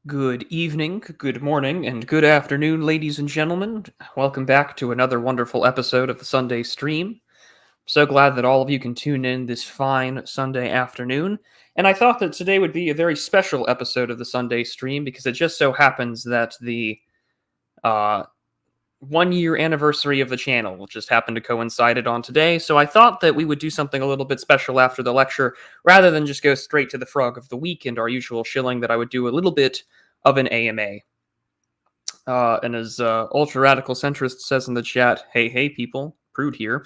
Good evening, good morning, and good afternoon, ladies and gentlemen. Welcome back to another wonderful episode of the Sunday Stream. So glad that all of you can tune in this fine Sunday afternoon. And I thought that today would be a very special episode of the Sunday Stream because it just so happens that the uh, 1 year anniversary of the channel just happened to coincide it on today. So I thought that we would do something a little bit special after the lecture rather than just go straight to the frog of the week and our usual shilling, that I would do a little bit of an AMA. And as Ultra Radical Centrist says in the chat, hey, people, Prude here.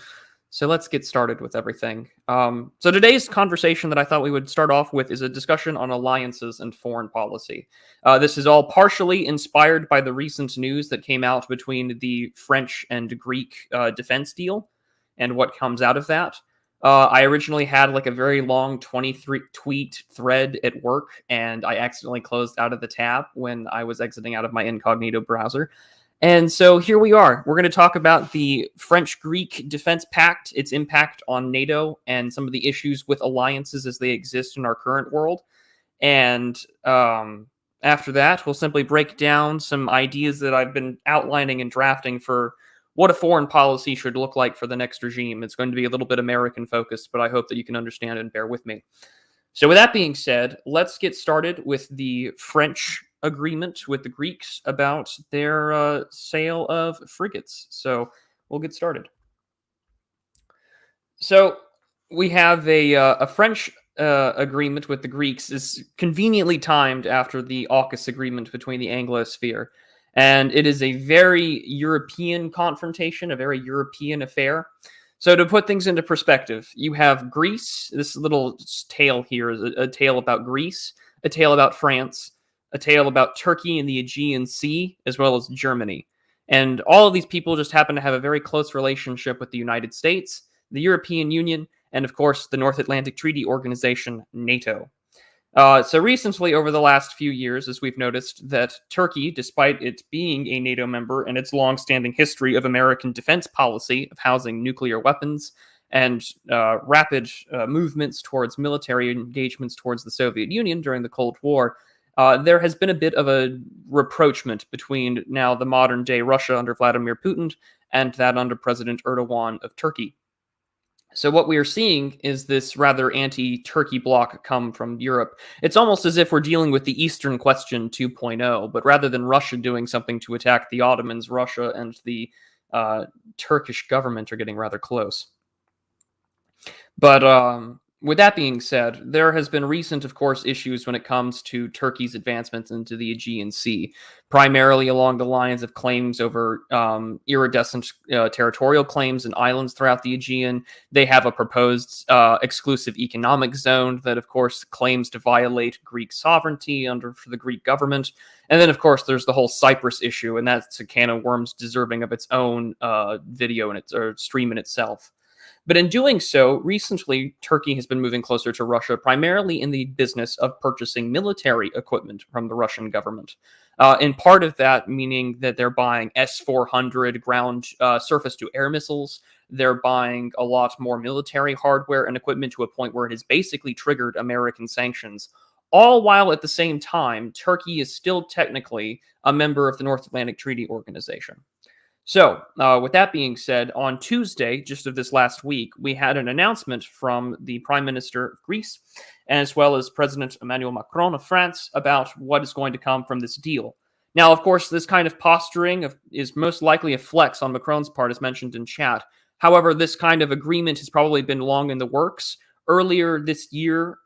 So let's get started with everything. So today's conversation that I thought we would start off with is a discussion on alliances and foreign policy. This is all partially inspired by the recent news that came out between the French and Greek defense deal and what comes out of that. I originally had like a very long 23 tweet thread at work, and I accidentally closed out of the tab when I was exiting out of my incognito browser. And so here we are. We're going to talk about the French-Greek Defense Pact, its impact on NATO, and some of the issues with alliances as they exist in our current world. And after that, we'll simply break down some ideas that I've been outlining and drafting for what a foreign policy should look like for the next regime. It's going to be a little bit American-focused, but I hope that you can understand and bear with me. So with that being said, let's get started with the French agreement with the Greeks about their sale of frigates. So we'll get started. So we have a French agreement with the Greeks is conveniently timed after the AUKUS agreement between the Anglosphere. And it is a very European confrontation, a very European affair. So to put things into perspective, you have Greece. This little tale here is a tale about Greece, a tale about France, a tale about Turkey and the Aegean Sea, as well as Germany. And all of these people just happen to have a very close relationship with the United States, the European Union, and of course the North Atlantic Treaty Organization, NATO. So recently, over the last few years, as we've noticed, that Turkey, despite it being a NATO member and its long-standing history of American defense policy of housing nuclear weapons and rapid movements towards military engagements towards the Soviet Union during the Cold War, there has been a bit of a rapprochement between now the modern-day Russia under Vladimir Putin and that under President Erdogan of Turkey. So what we are seeing is this rather anti-Turkey bloc come from Europe. It's almost as if we're dealing with the Eastern Question 2.0, but rather than Russia doing something to attack the Ottomans, Russia and the Turkish government are getting rather close. But with that being said, there has been recent, of course, issues when it comes to Turkey's advancements into the Aegean Sea, primarily along the lines of claims over iridescent territorial claims and islands throughout the Aegean. They have a proposed exclusive economic zone that, of course, claims to violate Greek sovereignty for the Greek government. And then, of course, there's the whole Cyprus issue, and that's a can of worms deserving of its own video or stream in itself. But in doing so, recently, Turkey has been moving closer to Russia, primarily in the business of purchasing military equipment from the Russian government. And part of that meaning that they're buying S-400 ground surface-to-air missiles. They're buying a lot more military hardware and equipment to a point where it has basically triggered American sanctions. All while at the same time, Turkey is still technically a member of the North Atlantic Treaty Organization. So, with that being said, on Tuesday, just of this last week, we had an announcement from the Prime Minister of Greece, as well as President Emmanuel Macron of France, about what is going to come from this deal. Now, of course, this kind of posturing is most likely a flex on Macron's part, as mentioned in chat. However, this kind of agreement has probably been long in the works. Earlier this year,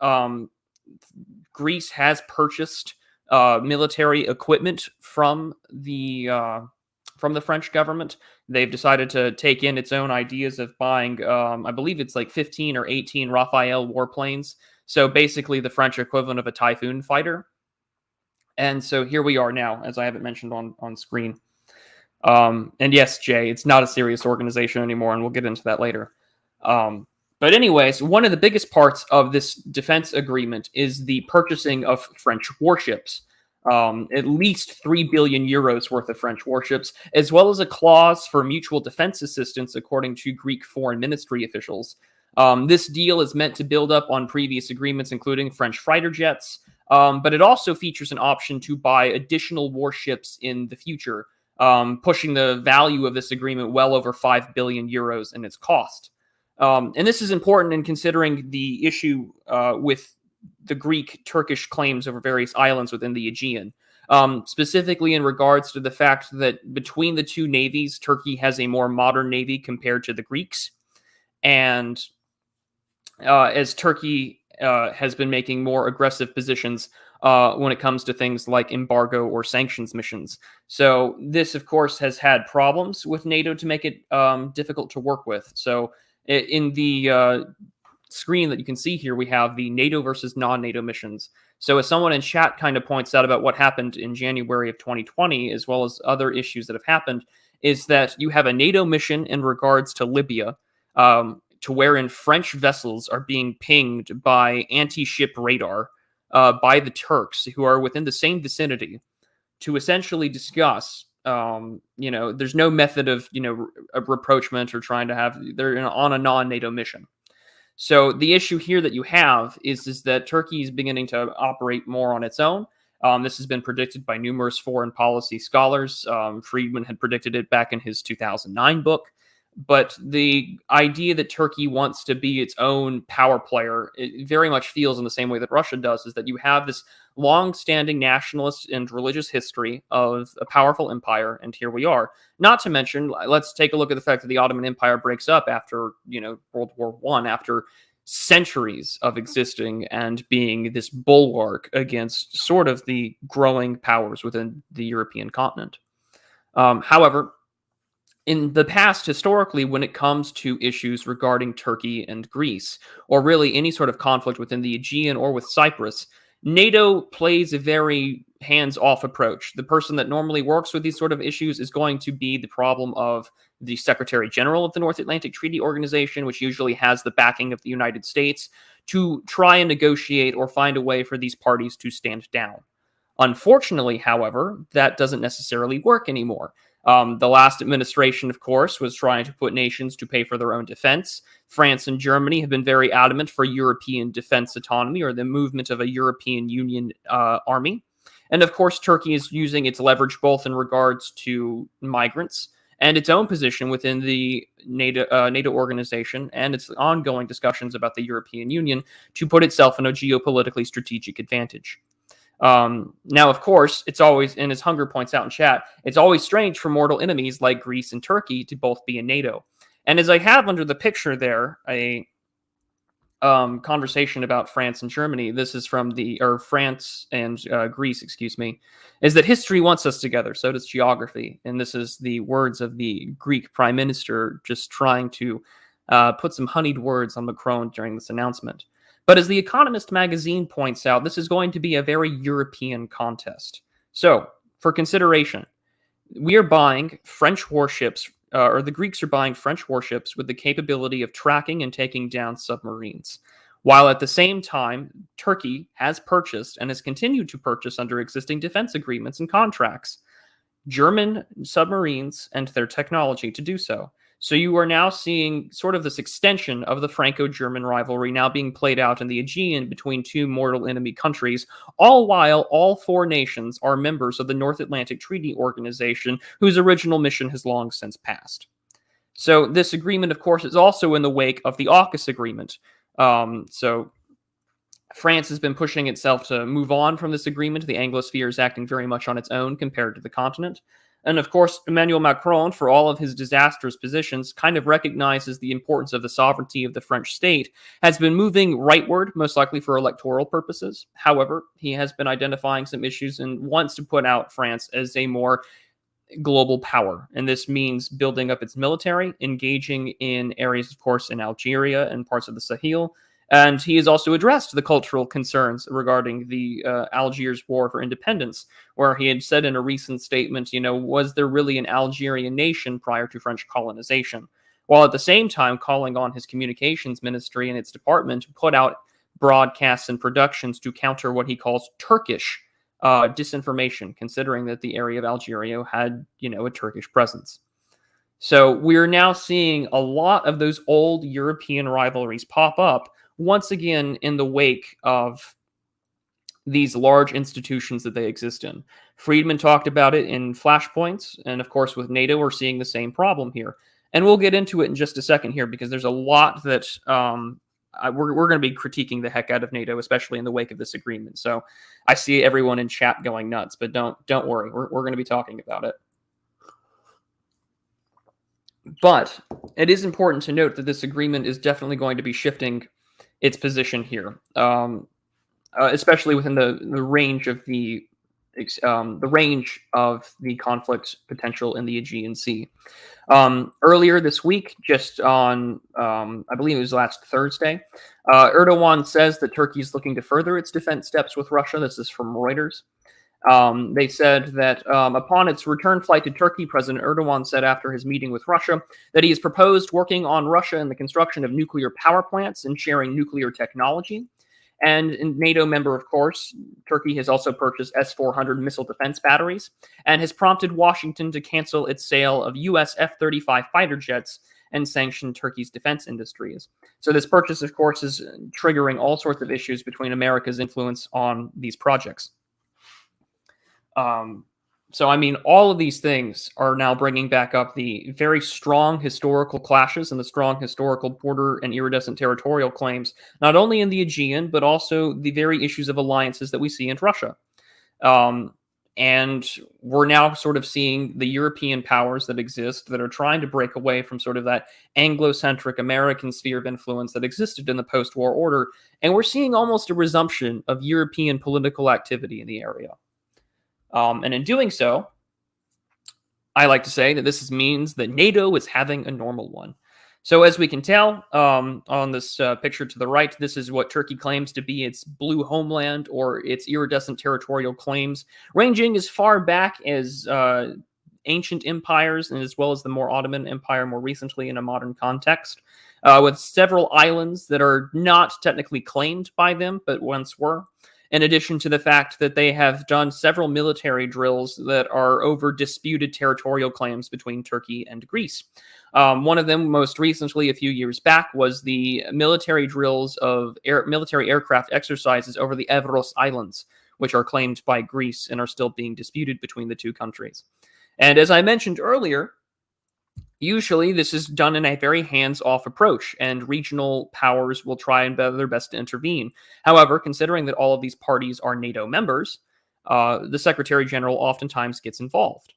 Greece has purchased military equipment from the French government. They've decided to take in its own ideas of buying, I believe it's like 15 or 18 Rafale warplanes. So basically the French equivalent of a Typhoon fighter. And so here we are now, as I have it mentioned on screen. And yes, Jay, it's not a serious organization anymore, and we'll get into that later. But anyways, one of the biggest parts of this defense agreement is the purchasing of French warships. At least 3 billion euros worth of French warships, as well as a clause for mutual defense assistance, according to Greek foreign ministry officials. This deal is meant to build up on previous agreements, including French fighter jets, but it also features an option to buy additional warships in the future, pushing the value of this agreement well over 5 billion euros in its cost. And this is important in considering the issue with the Greek-Turkish claims over various islands within the Aegean. Specifically in regards to the fact that between the two navies, Turkey has a more modern navy compared to the Greeks. And as Turkey has been making more aggressive positions when it comes to things like embargo or sanctions missions. So this, of course, has had problems with NATO to make it difficult to work with. So in the screen that you can see here, we have the NATO versus non-NATO missions. So as someone in chat kind of points out about what happened in January of 2020, as well as other issues that have happened, is that you have a NATO mission in regards to Libya, to wherein French vessels are being pinged by anti-ship radar by the Turks, who are within the same vicinity, to essentially discuss. There's no method of rapprochement or trying to have. They're on a non-NATO mission. So the issue here that you have is that Turkey is beginning to operate more on its own. This has been predicted by numerous foreign policy scholars. Friedman had predicted it back in his 2009 book. But the idea that Turkey wants to be its own power player, it very much feels in the same way that Russia does, is that you have this long-standing nationalist and religious history of a powerful empire, and here we are. Not to mention, let's take a look at the fact that the Ottoman Empire breaks up after, World War I, after centuries of existing and being this bulwark against sort of the growing powers within the European continent. However, in the past, historically, when it comes to issues regarding Turkey and Greece, or really any sort of conflict within the Aegean or with Cyprus, NATO plays a very hands-off approach. The person that normally works with these sort of issues is going to be the problem of the Secretary General of the North Atlantic Treaty Organization, which usually has the backing of the United States, to try and negotiate or find a way for these parties to stand down. Unfortunately, however, that doesn't necessarily work anymore. The last administration, of course, was trying to put nations to pay for their own defense. France and Germany have been very adamant for European defense autonomy, or the movement of a European Union army. And of course, Turkey is using its leverage both in regards to migrants and its own position within the NATO organization and its ongoing discussions about the European Union to put itself in a geopolitically strategic advantage. Now, of course, it's always, and as Hunger points out in chat, it's always strange for mortal enemies like Greece and Turkey to both be in NATO. And as I have under the picture there, a conversation about France and Germany, this is from France and Greece, excuse me, is that history wants us together, so does geography. And this is the words of the Greek prime minister just trying to put some honeyed words on Macron during this announcement. But as The Economist magazine points out, this is going to be a very European contest. So, for consideration, we are buying French warships, or the Greeks are buying French warships with the capability of tracking and taking down submarines. While at the same time, Turkey has purchased and has continued to purchase under existing defense agreements and contracts German submarines and their technology to do so. So you are now seeing sort of this extension of the Franco-German rivalry now being played out in the Aegean between two mortal enemy countries, all while all four nations are members of the North Atlantic Treaty Organization, whose original mission has long since passed. So this agreement, of course, is also in the wake of the AUKUS agreement. So France has been pushing itself to move on from this agreement. The Anglosphere is acting very much on its own compared to the continent. And of course, Emmanuel Macron, for all of his disastrous positions, kind of recognizes the importance of the sovereignty of the French state, has been moving rightward, most likely for electoral purposes. However, he has been identifying some issues and wants to put out France as a more global power. And this means building up its military, engaging in areas, of course, in Algeria and parts of the Sahel. And he has also addressed the cultural concerns regarding the Algiers War for Independence, where he had said in a recent statement, was there really an Algerian nation prior to French colonization? While at the same time calling on his communications ministry and its department to put out broadcasts and productions to counter what he calls Turkish disinformation, considering that the area of Algeria had, a Turkish presence. So we're now seeing a lot of those old European rivalries pop up once again in the wake of these large institutions that they exist in. Friedman talked about it in Flashpoints, and of course, with NATO, we're seeing the same problem here. And we'll get into it in just a second here because there's a lot that we're going to be critiquing the heck out of NATO, especially in the wake of this agreement. So I see everyone in chat going nuts, but don't worry, we're going to be talking about it. But it is important to note that this agreement is definitely going to be shifting its position here. Especially within the range of the conflict potential in the Aegean Sea. Earlier this week, just on I believe it was last Thursday, Erdogan says that Turkey is looking to further its defense steps with Russia. This is from Reuters. They said that upon its return flight to Turkey, President Erdogan said after his meeting with Russia that he has proposed working on Russia and the construction of nuclear power plants and sharing nuclear technology. And in NATO member, of course, Turkey has also purchased S-400 missile defense batteries and has prompted Washington to cancel its sale of U.S. F-35 fighter jets and sanction Turkey's defense industries. So this purchase, of course, is triggering all sorts of issues between America's influence on these projects. So, I mean, all of these things are now bringing back up the very strong historical clashes and the strong historical border and iridescent territorial claims, not only in the Aegean, but also the very issues of alliances that we see in Russia. And we're now sort of seeing the European powers that exist that are trying to break away from sort of that Anglo-centric American sphere of influence that existed in the post-war order. And we're seeing almost a resumption of European political activity in the area. And in doing so, I like to say that this means that NATO is having a normal one. So as we can tell on this picture to the right, this is what Turkey claims to be its blue homeland or its iridescent territorial claims, ranging as far back as ancient empires and as well as the more Ottoman Empire more recently in a modern context, with several islands that are not technically claimed by them, but once were. In addition to the fact that they have done several military drills that are over disputed territorial claims between Turkey and Greece. One of them, most recently, a few years back, was the military drills of military aircraft exercises over the Evros Islands, which are claimed by Greece and are still being disputed between the two countries. And as I mentioned earlier, usually this is done in a very hands-off approach, and regional powers will try and do their best to intervene. However, considering that all of these parties are NATO members, the Secretary General oftentimes gets involved.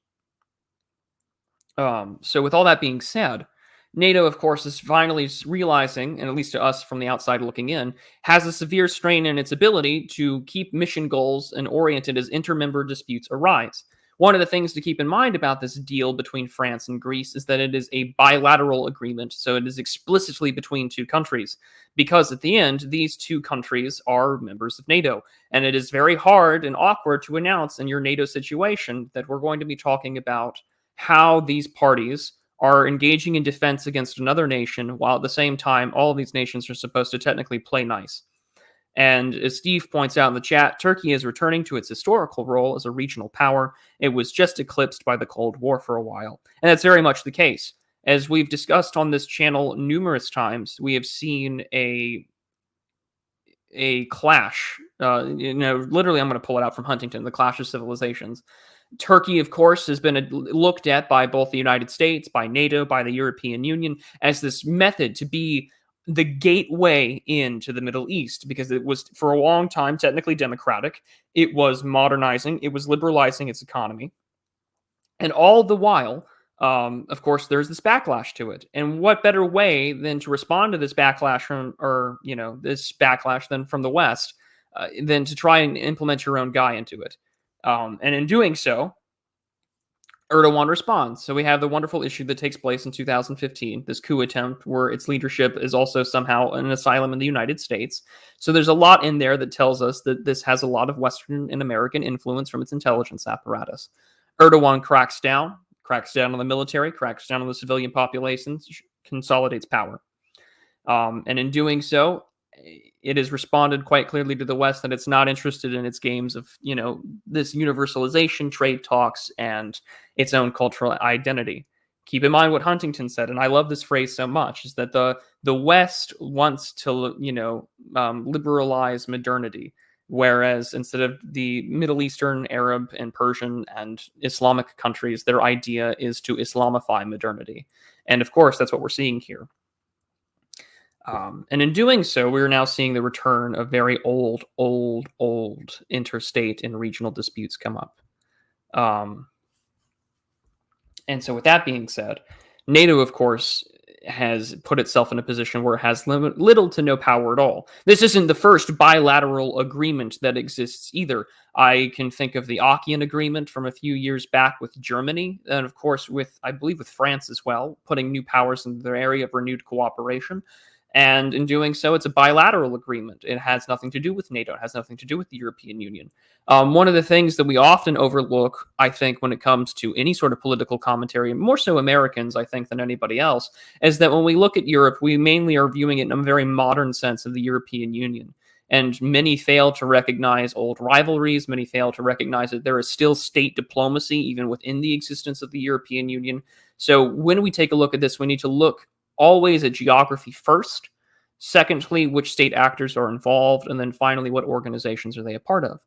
So with all that being said, NATO, of course, is finally realizing, and at least to us from the outside looking in, has a severe strain in its ability to keep mission goals and oriented as intermember disputes arise. One of the things to keep in mind about this deal between France and Greece is that it is a bilateral agreement, so it is explicitly between two countries, because at the end, these two countries are members of NATO, and it is very hard and awkward to announce in your NATO situation that we're going to be talking about how these parties are engaging in defense against another nation, while at the same time, all of these nations are supposed to technically play nice. And as Steve points out in the chat, Turkey is returning to its historical role as a regional power. It was just eclipsed by the Cold War for a while. And that's very much the case. As we've discussed on this channel numerous times, we have seen a clash. Literally, I'm going to pull it out from Huntington, the Clash of Civilizations. Turkey, of course, has been looked at by both the United States, by NATO, by the European Union as this method to be the gateway into the Middle East, because it was for a long time technically democratic. It was modernizing. It was liberalizing its economy. And all the while, of course, there's this backlash to it. And what better way than to respond to this backlash than from the West, than to try and implement your own guy into it. And in doing so, Erdogan responds. So we have the wonderful issue that takes place in 2015, this coup attempt where its leadership is also somehow an asylum in the United States. So there's a lot in there that tells us that this has a lot of Western and American influence from its intelligence apparatus. Erdogan cracks down on the military, cracks down on the civilian populations, consolidates power. And in doing so, it has responded quite clearly to the West that it's not interested in its games of, this universalization, trade talks, and its own cultural identity. Keep in mind what Huntington said, and I love this phrase so much, is that the West wants to, liberalize modernity. Whereas instead of the Middle Eastern, Arab, and Persian and Islamic countries, their idea is to Islamify modernity. And of course, that's what we're seeing here. And in doing so, we're now seeing the return of very old interstate and regional disputes come up. And so, with that being said, NATO, of course, has put itself in a position where it has little to no power at all. This isn't the first bilateral agreement that exists either. I can think of the Aachen Agreement from a few years back with Germany, and of course, I believe, with France as well, putting new powers into their area of renewed cooperation. And in doing so, it's a bilateral agreement. It has nothing to do with NATO. It has nothing to do with the European Union. One of the things that we often overlook, I think, when it comes to any sort of political commentary, and more so Americans, I think, than anybody else, is that when we look at Europe, we mainly are viewing it in a very modern sense of the European Union. And many fail to recognize old rivalries. Many fail to recognize that there is still state diplomacy, even within the existence of the European Union. So when we take a look at this, we need to look always at geography first. Secondly, which state actors are involved. And then finally, what organizations are they a part of?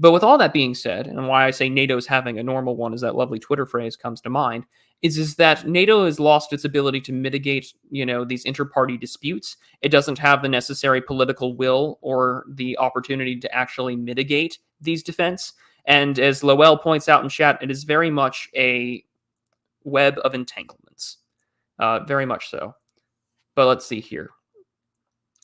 But with all that being said, and why I say NATO's having a normal one, as that lovely Twitter phrase comes to mind, is that NATO has lost its ability to mitigate, these inter-party disputes. It doesn't have the necessary political will or the opportunity to actually mitigate these defense. And as Lowell points out in chat, it is very much a web of entanglements. Very much so. But let's see here.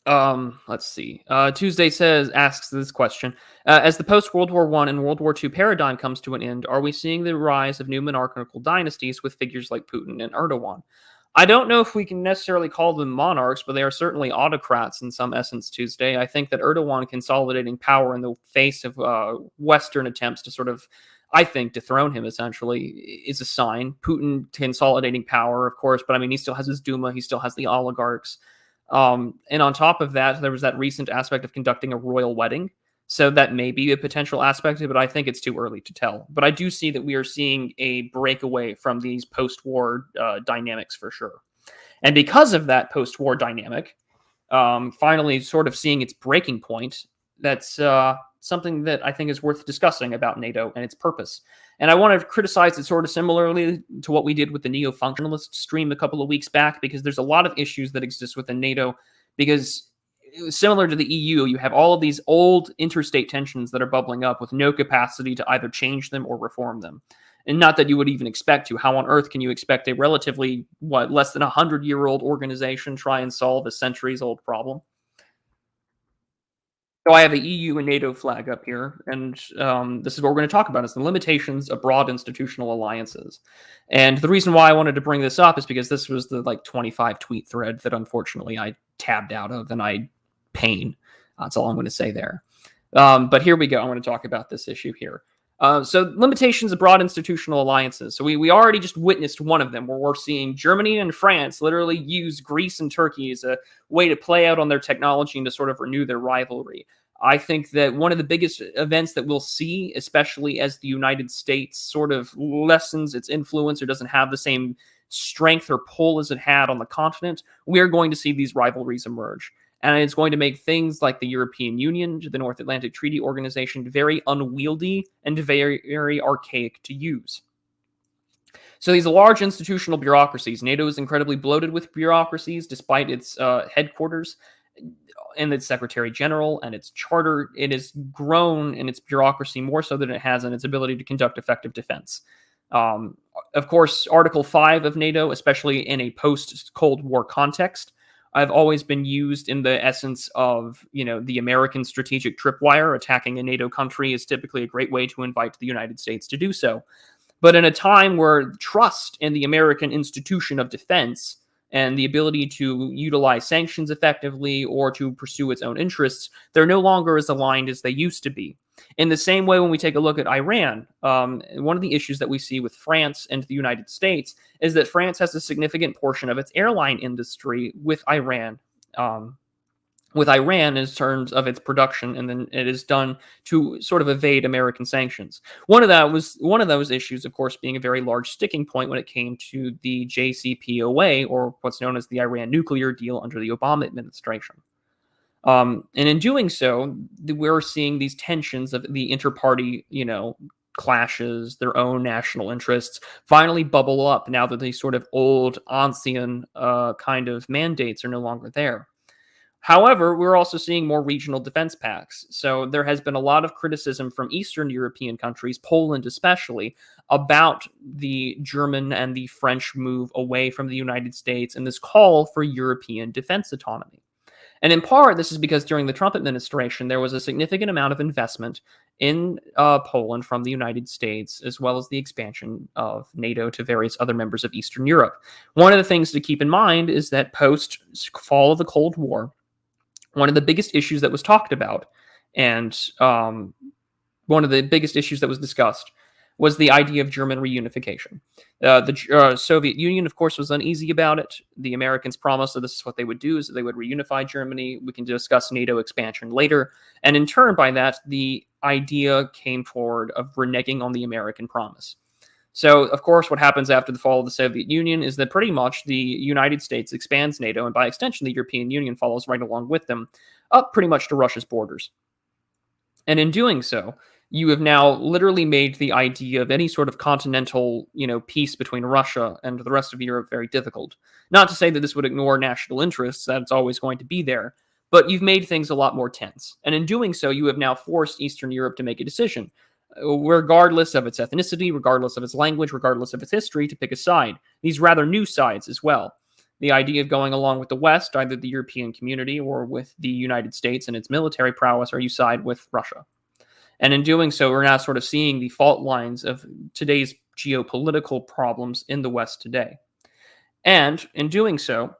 Tuesday asks this question. As the post-World War I and World War II paradigm comes to an end, are we seeing the rise of new monarchical dynasties with figures like Putin and Erdogan? I don't know if we can necessarily call them monarchs, but they are certainly autocrats in some essence, Tuesday. I think that Erdogan consolidating power in the face of Western attempts to sort of, I think, dethrone him, essentially, is a sign. Putin consolidating power, of course, but I mean, he still has his Duma, he still has the oligarchs. And on top of that, there was that recent aspect of conducting a royal wedding. So that may be a potential aspect of it, but I think it's too early to tell. But I do see that we are seeing a breakaway from these post-war dynamics for sure. And because of that post-war dynamic, finally sort of seeing its breaking point, that's something that I think is worth discussing about NATO and its purpose. And I want to criticize it sort of similarly to what we did with the neo-functionalist stream a couple of weeks back, because there's a lot of issues that exist within NATO, because similar to the EU, you have all of these old interstate tensions that are bubbling up with no capacity to either change them or reform them. And not that you would even expect to. How on earth can you expect a relatively, less than 100-year-old organization try and solve a centuries-old problem? So I have the EU and NATO flag up here, and this is what we're going to talk about, is the limitations of broad institutional alliances. And the reason why I wanted to bring this up is because this was the 25 tweet thread that unfortunately I tabbed out of, and I pain. That's all I'm going to say there. But here we go. I'm going to talk about this issue here. So limitations of broad institutional alliances. So we already just witnessed one of them, where we're seeing Germany and France literally use Greece and Turkey as a way to play out on their technology and to sort of renew their rivalry. I think that one of the biggest events that we'll see, especially as the United States sort of lessens its influence or doesn't have the same strength or pull as it had on the continent, we're going to see these rivalries emerge. And it's going to make things like the European Union, the North Atlantic Treaty Organization, very unwieldy and very, very archaic to use. So these large institutional bureaucracies, NATO is incredibly bloated with bureaucracies, despite its headquarters and its Secretary General and its charter. It has grown in its bureaucracy more so than it has in its ability to conduct effective defense. Of course, Article 5 of NATO, especially in a post-Cold War context, I've always been used in the essence of, the American strategic tripwire. Attacking a NATO country is typically a great way to invite the United States to do so. But in a time where trust in the American institution of defense and the ability to utilize sanctions effectively or to pursue its own interests, they're no longer as aligned as they used to be. In the same way, when we take a look at Iran, one of the issues that we see with France and the United States is that France has a significant portion of its airline industry with Iran. In terms of its production, and then it is done to sort of evade American sanctions. One of those issues, of course, being a very large sticking point when it came to the JCPOA, or what's known as the Iran nuclear deal under the Obama administration. And in doing so, we're seeing these tensions of the inter-party, clashes, their own national interests, finally bubble up now that these sort of old ancien kind of mandates are no longer there. However, we're also seeing more regional defense pacts. So there has been a lot of criticism from Eastern European countries, Poland especially, about the German and the French move away from the United States and this call for European defense autonomy. And in part, this is because during the Trump administration, there was a significant amount of investment in Poland from the United States, as well as the expansion of NATO to various other members of Eastern Europe. One of the things to keep in mind is that post fall of the Cold War, one of the biggest issues that was talked about, and one of the biggest issues that was discussed, was the idea of German reunification. The Soviet Union, of course, was uneasy about it. The Americans promised that this is what they would do, is that they would reunify Germany. We can discuss NATO expansion later. And in turn, by that, the idea came forward of reneging on the American promise. So, of course, what happens after the fall of the Soviet Union is that pretty much the United States expands NATO, and by extension, the European Union follows right along with them, up pretty much to Russia's borders. And in doing so, you have now literally made the idea of any sort of continental, peace between Russia and the rest of Europe very difficult. Not to say that this would ignore national interests, that's always going to be there, but you've made things a lot more tense. And in doing so, you have now forced Eastern Europe to make a decision, regardless of its ethnicity, regardless of its language, regardless of its history, to pick a side. These rather new sides as well. The idea of going along with the West, either the European community or with the United States and its military prowess, or you side with Russia. And in doing so, we're now sort of seeing the fault lines of today's geopolitical problems in the West today. And in doing so,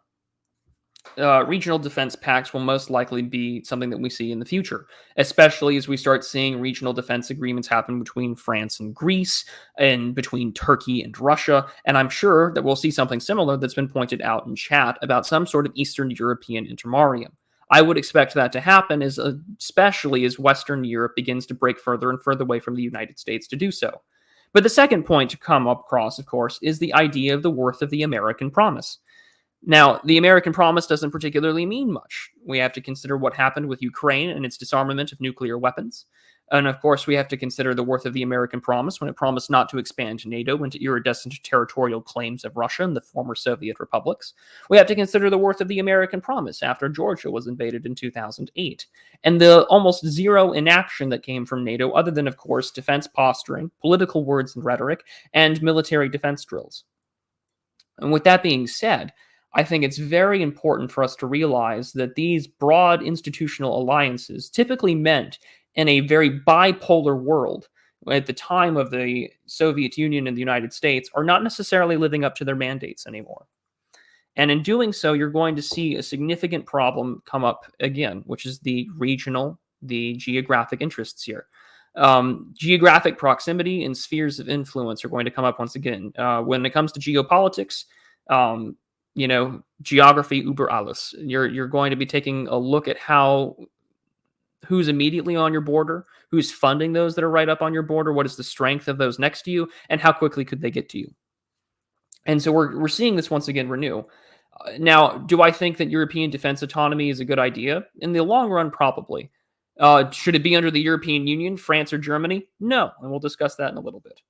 regional defense pacts will most likely be something that we see in the future, especially as we start seeing regional defense agreements happen between France and Greece and between Turkey and Russia. And I'm sure that we'll see something similar that's been pointed out in chat about some sort of Eastern European intermarium. I would expect that to happen, especially as Western Europe begins to break further and further away from the United States to do so. But the second point to come across, of course, is the idea of the worth of the American promise. Now, the American promise doesn't particularly mean much. We have to consider what happened with Ukraine and its disarmament of nuclear weapons. And of course, we have to consider the worth of the American promise when it promised not to expand NATO into iridescent territorial claims of Russia and the former Soviet republics. We have to consider the worth of the American promise after Georgia was invaded in 2008, and the almost zero inaction that came from NATO, other than, of course, defense posturing, political words and rhetoric, and military defense drills. And with that being said, I think it's very important for us to realize that these broad institutional alliances, typically meant in a very bipolar world at the time of the Soviet Union and the United States, are not necessarily living up to their mandates anymore. And in doing so, you're going to see a significant problem come up again, which is the geographic interests here. Geographic proximity and spheres of influence are going to come up once again. When it comes to geopolitics, geography über alles. You're going to be taking a look at who's immediately on your border, who's funding those that are right up on your border, what is the strength of those next to you, and how quickly could they get to you. And so we're seeing this once again renew. Now, do I think that European defense autonomy is a good idea? In the long run, probably. Should it be under the European Union, France, or Germany? No, and we'll discuss that in a little bit.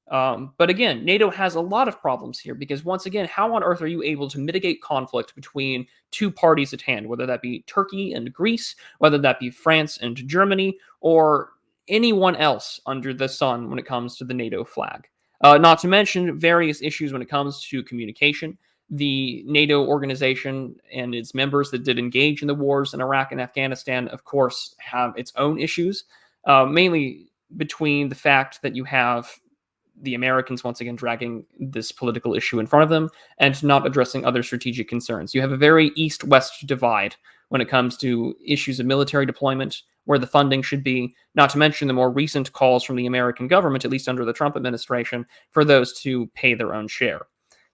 But again, NATO has a lot of problems here because, once again, how on earth are you able to mitigate conflict between two parties at hand, whether that be Turkey and Greece, whether that be France and Germany, or anyone else under the sun when it comes to the NATO flag? Not to mention various issues when it comes to communication. The NATO organization and its members that did engage in the wars in Iraq and Afghanistan, of course, have its own issues, mainly between the fact that you have the Americans once again dragging this political issue in front of them and not addressing other strategic concerns. You have a very east-west divide when it comes to issues of military deployment, where the funding should be, not to mention the more recent calls from the American government, at least under the Trump administration, for those to pay their own share.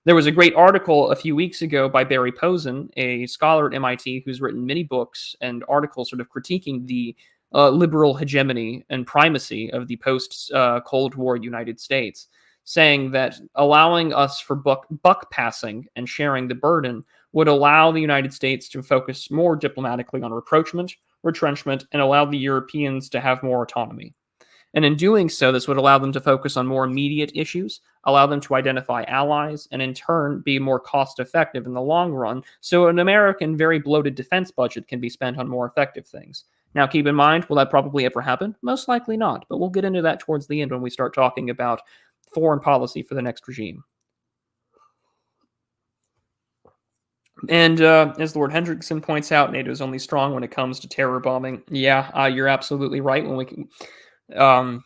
There was a great article a few weeks ago by Barry Posen, a scholar at MIT who's written many books and articles sort of critiquing the liberal hegemony and primacy of the post-Cold War United States, saying that allowing us for buck passing and sharing the burden would allow the United States to focus more diplomatically on rapprochement, retrenchment, and allow the Europeans to have more autonomy. And in doing so, this would allow them to focus on more immediate issues, allow them to identify allies, and in turn be more cost effective in the long run. So, an American very bloated defense budget can be spent on more effective things. Now, keep in mind, will that probably ever happen? Most likely not, but we'll get into that towards the end when we start talking about foreign policy for the next regime. And as Lord Hendrickson points out, NATO is only strong when it comes to terror bombing. Yeah, you're absolutely right. When we can,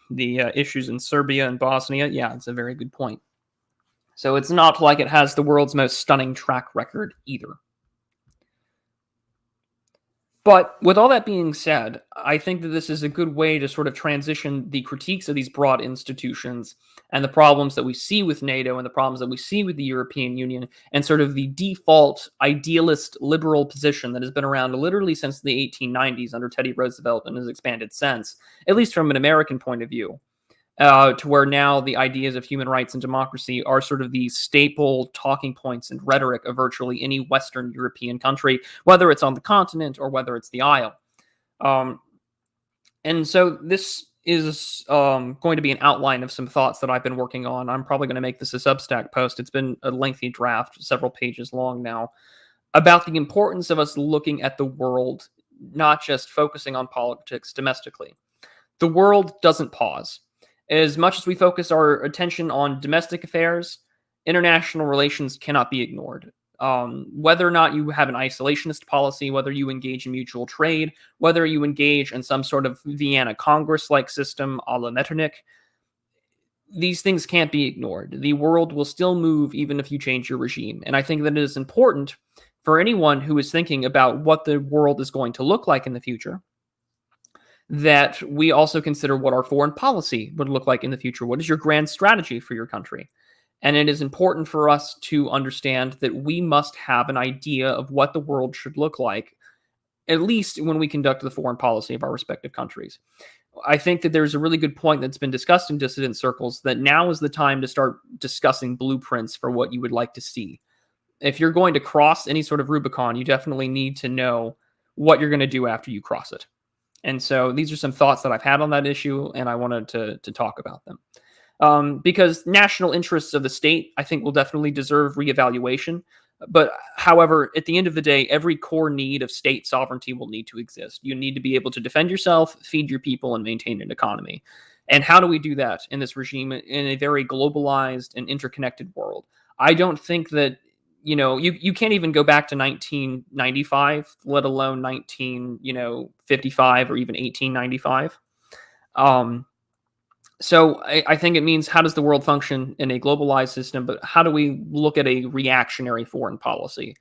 the issues in Serbia and Bosnia, yeah, it's a very good point. So it's not like it has the world's most stunning track record either. But with all that being said, I think that this is a good way to sort of transition the critiques of these broad institutions and the problems that we see with NATO and the problems that we see with the European Union and sort of the default idealist liberal position that has been around literally since the 1890s under Teddy Roosevelt and has expanded since, at least from an American point of view. To where now the ideas of human rights and democracy are sort of the staple talking points and rhetoric of virtually any Western European country, whether it's on the continent or whether it's the Isle. And so this is going to be an outline of some thoughts that I've been working on. I'm probably going to make this a Substack post. It's been a lengthy draft, several pages long now, about the importance of us looking at the world, not just focusing on politics domestically. The world doesn't pause. As much as we focus our attention on domestic affairs, international relations cannot be ignored. Whether or not you have an isolationist policy, whether you engage in mutual trade, whether you engage in some sort of Vienna Congress-like system a la Metternich, these things can't be ignored. The world will still move even if you change your regime. And I think that it is important for anyone who is thinking about what the world is going to look like in the future, that we also consider what our foreign policy would look like in the future. What is your grand strategy for your country? And it is important for us to understand that we must have an idea of what the world should look like, at least when we conduct the foreign policy of our respective countries. I think that there's a really good point that's been discussed in dissident circles that now is the time to start discussing blueprints for what you would like to see. If you're going to cross any sort of Rubicon, you definitely need to know what you're going to do after you cross it. And so these are some thoughts that I've had on that issue, and I wanted to talk about them. Because national interests of the state, I think, will definitely deserve reevaluation. But however, at the end of the day, every core need of state sovereignty will need to exist. You need to be able to defend yourself, feed your people, and maintain an economy. And how do we do that in this regime in a very globalized and interconnected world? I don't think that you can't even go back to 1995, let alone 1955 or even 1895. So I think it means, how does the world function in a globalized system, but how do we look at a reactionary foreign policy?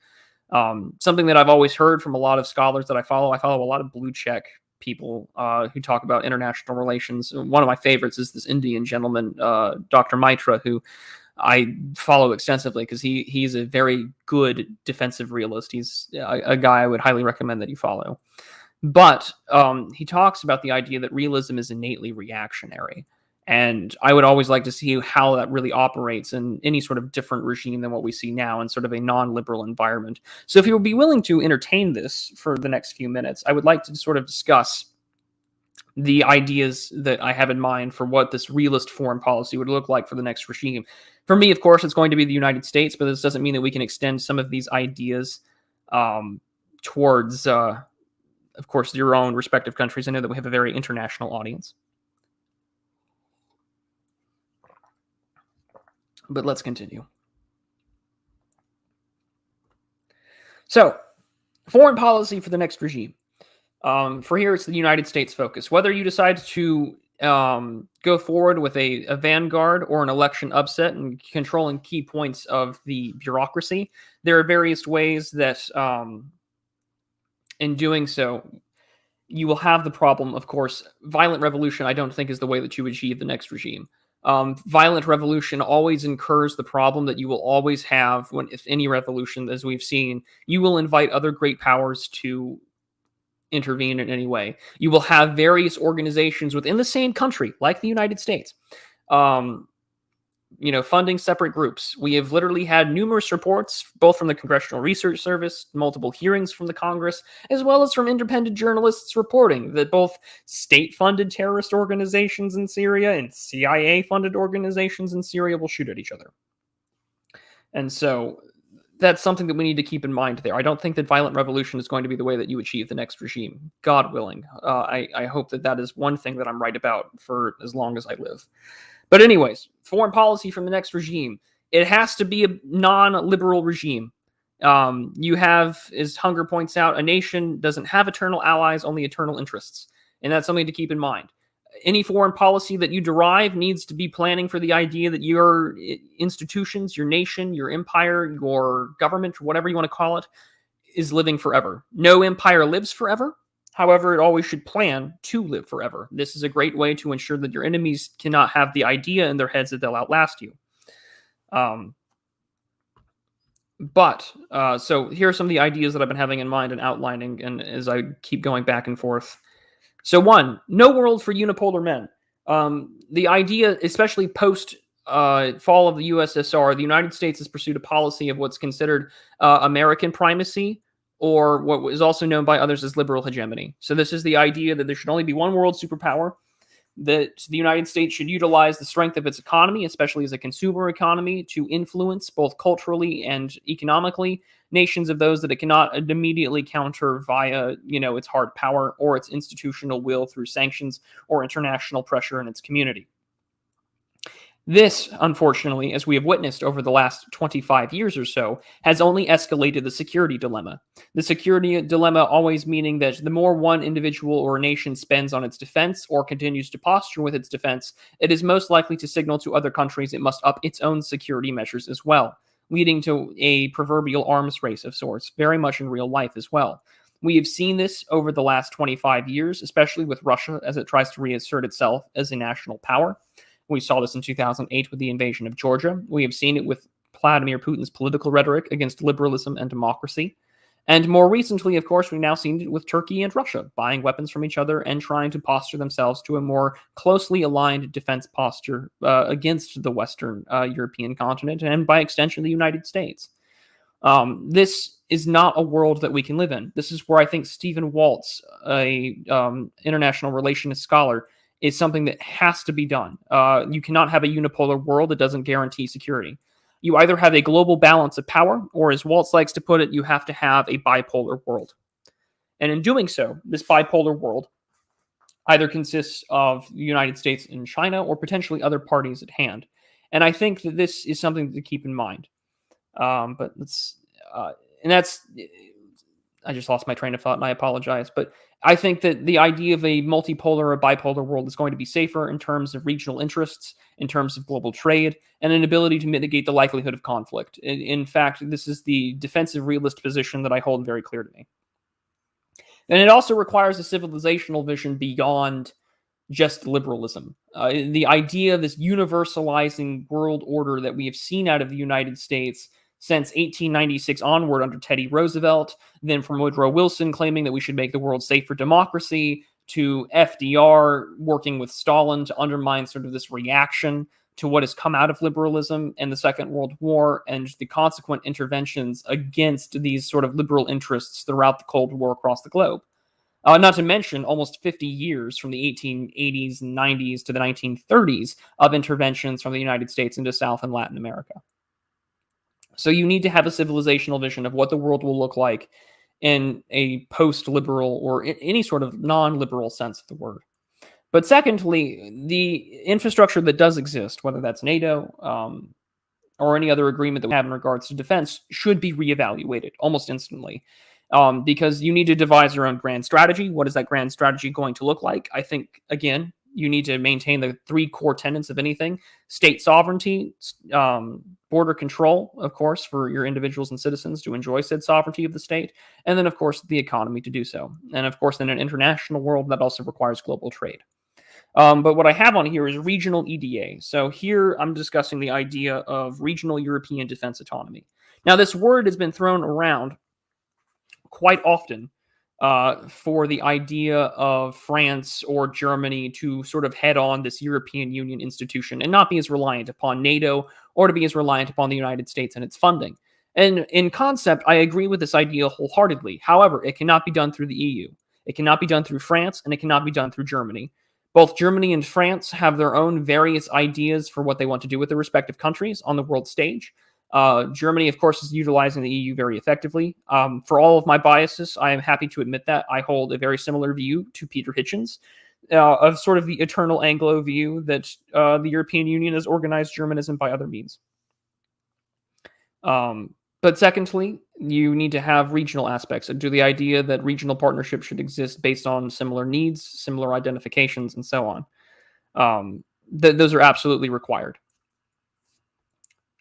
Something that I've always heard from a lot of scholars that I follow a lot of blue check people who talk about international relations. One of my favorites is this Indian gentleman, Dr. Maitra, who I follow extensively because he's a very good defensive realist. He's a guy I would highly recommend that you follow. But he talks about the idea that realism is innately reactionary. And I would always like to see how that really operates in any sort of different regime than what we see now in sort of a non-liberal environment. So if you would be willing to entertain this for the next few minutes, I would like to sort of discuss the ideas that I have in mind for what this realist foreign policy would look like for the next regime. For me, of course, it's going to be the United States, but this doesn't mean that we can extend some of these ideas towards, of course, your own respective countries. I know that we have a very international audience. But let's continue. So, foreign policy for the next regime. For here, it's the United States focus. Whether you decide to go forward with a vanguard or an election upset and controlling key points of the bureaucracy, there are various ways that in doing so, you will have the problem, of course. Violent revolution, I don't think, is the way that you achieve the next regime. Violent revolution always incurs the problem that you will always have if any revolution, as we've seen, you will invite other great powers to intervene in any way. You will have various organizations within the same country, like the United States, funding separate groups. We have literally had numerous reports, both from the Congressional Research Service, multiple hearings from the Congress, as well as from independent journalists reporting that both state-funded terrorist organizations in Syria and CIA-funded organizations in Syria will shoot at each other. And so that's something that we need to keep in mind there. I don't think that violent revolution is going to be the way that you achieve the next regime, God willing. I hope that is one thing that I'm right about for as long as I live. But anyways, foreign policy from the next regime. It has to be a non-liberal regime. You have, as Hunger points out, a nation doesn't have eternal allies, only eternal interests. And that's something to keep in mind. Any foreign policy that you derive needs to be planning for the idea that your institutions, your nation, your empire, your government, whatever you want to call it, is living forever. No empire lives forever. However, it always should plan to live forever. This is a great way to ensure that your enemies cannot have the idea in their heads that they'll outlast you. So here are some of the ideas that I've been having in mind and outlining, and as I keep going back and forth. So 1, no world for unipolar men. The idea, especially post fall of the USSR, the United States has pursued a policy of what's considered American primacy, or what is also known by others as liberal hegemony. So this is the idea that there should only be one world superpower, that the United States should utilize the strength of its economy, especially as a consumer economy, to influence both culturally and economically nations of those that it cannot immediately counter via, its hard power or its institutional will through sanctions or international pressure in its community. This, unfortunately, as we have witnessed over the last 25 years or so, has only escalated the security dilemma. The security dilemma always meaning that the more one individual or nation spends on its defense or continues to posture with its defense, it is most likely to signal to other countries it must up its own security measures as well, leading to a proverbial arms race of sorts, very much in real life as well. We have seen this over the last 25 years, especially with Russia as it tries to reassert itself as a national power. We saw this in 2008 with the invasion of Georgia. We have seen it with Vladimir Putin's political rhetoric against liberalism and democracy. And more recently, of course, we've now seen it with Turkey and Russia buying weapons from each other and trying to posture themselves to a more closely aligned defense posture against the Western European continent and, by extension, the United States. This is not a world that we can live in. This is where I think Stephen Waltz, a international relations scholar, is something that has to be done. You cannot have a unipolar world that doesn't guarantee security. You either have a global balance of power, or as Waltz likes to put it, you have to have a bipolar world. And in doing so, this bipolar world either consists of the United States and China, or potentially other parties at hand. And I think that this is something to keep in mind. I just lost my train of thought and I apologize. But I think that the idea of a multipolar or bipolar world is going to be safer in terms of regional interests, in terms of global trade, and an ability to mitigate the likelihood of conflict. In fact, this is the defensive realist position that I hold very clear to me. And it also requires a civilizational vision beyond just liberalism. The idea of this universalizing world order that we have seen out of the United States since 1896 onward under Teddy Roosevelt, then from Woodrow Wilson claiming that we should make the world safe for democracy, to FDR working with Stalin to undermine sort of this reaction to what has come out of liberalism and the Second World War and the consequent interventions against these sort of liberal interests throughout the Cold War across the globe. Not to mention almost 50 years from the 1880s and 90s to the 1930s of interventions from the United States into South and Latin America. So you need to have a civilizational vision of what the world will look like in a post-liberal or any sort of non-liberal sense of the word. But secondly, the infrastructure that does exist, whether that's NATO or any other agreement that we have in regards to defense, should be reevaluated almost instantly. Because you need to devise your own grand strategy. What is that grand strategy going to look like? I think, again, you need to maintain the three core tenets of anything: state sovereignty, border control, of course, for your individuals and citizens to enjoy said sovereignty of the state, and then, of course, the economy to do so. And, of course, in an international world, that also requires global trade. But what I have on here is regional EDA. So here I'm discussing the idea of regional European defense autonomy. Now, this word has been thrown around quite often for the idea of France or Germany to sort of head on this European Union institution and not be as reliant upon NATO or to be as reliant upon the United States and its funding. And in concept, I agree with this idea wholeheartedly. However, it cannot be done through the EU. It cannot be done through France, and it cannot be done through Germany. Both Germany and France have their own various ideas for what they want to do with their respective countries on the world stage. Germany, of course, is utilizing the EU very effectively. For all of my biases, I am happy to admit that I hold a very similar view to Peter Hitchens, of sort of the eternal Anglo view that the European Union has organized Germanism by other means. But secondly, you need to have regional aspects to the idea that regional partnership should exist based on similar needs, similar identifications, and so on. Those are absolutely required.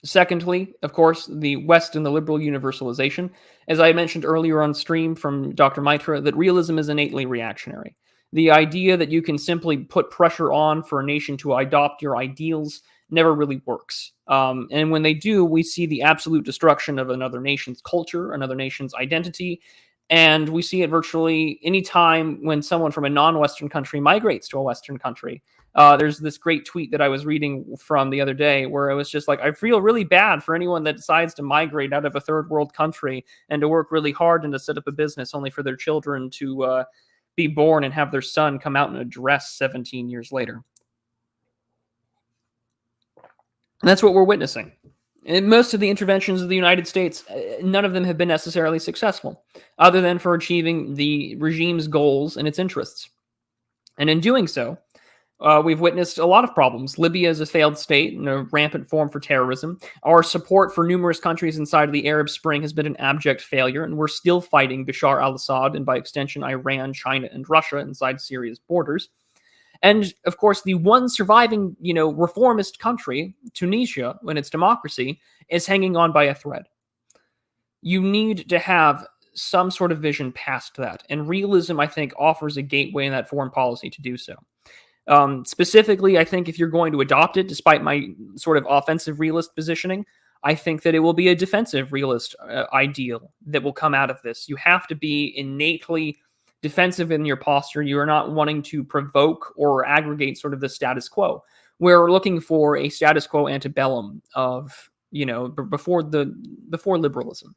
Secondly, of course, the West and the liberal universalization. As I mentioned earlier on stream from Dr. Mitra, that realism is innately reactionary. The idea that you can simply put pressure on for a nation to adopt your ideals never really works. And when they do, we see the absolute destruction of another nation's culture, another nation's identity, and we see it virtually any time when someone from a non-Western country migrates to a Western country. There's this great tweet that I was reading from the other day where it was just like, I feel really bad for anyone that decides to migrate out of a third world country and to work really hard and to set up a business only for their children to be born and have their son come out in a dress 17 years later. And that's what we're witnessing. In most of the interventions of the United States, none of them have been necessarily successful, other than for achieving the regime's goals and its interests. And in doing so, we've witnessed a lot of problems. Libya is a failed state and a rampant form for terrorism. Our support for numerous countries inside of the Arab Spring has been an abject failure, and we're still fighting Bashar al-Assad and, by extension, Iran, China, and Russia inside Syria's borders. And, of course, the one surviving, reformist country, Tunisia, when its democracy, is hanging on by a thread. You need to have some sort of vision past that. And realism, I think, offers a gateway in that foreign policy to do so. Specifically, I think if you're going to adopt it, despite my sort of offensive realist positioning, I think that it will be a defensive realist ideal that will come out of this. You have to be innately defensive in your posture. You are not wanting to provoke or aggregate sort of the status quo. We're looking for a status quo antebellum of, before liberalism.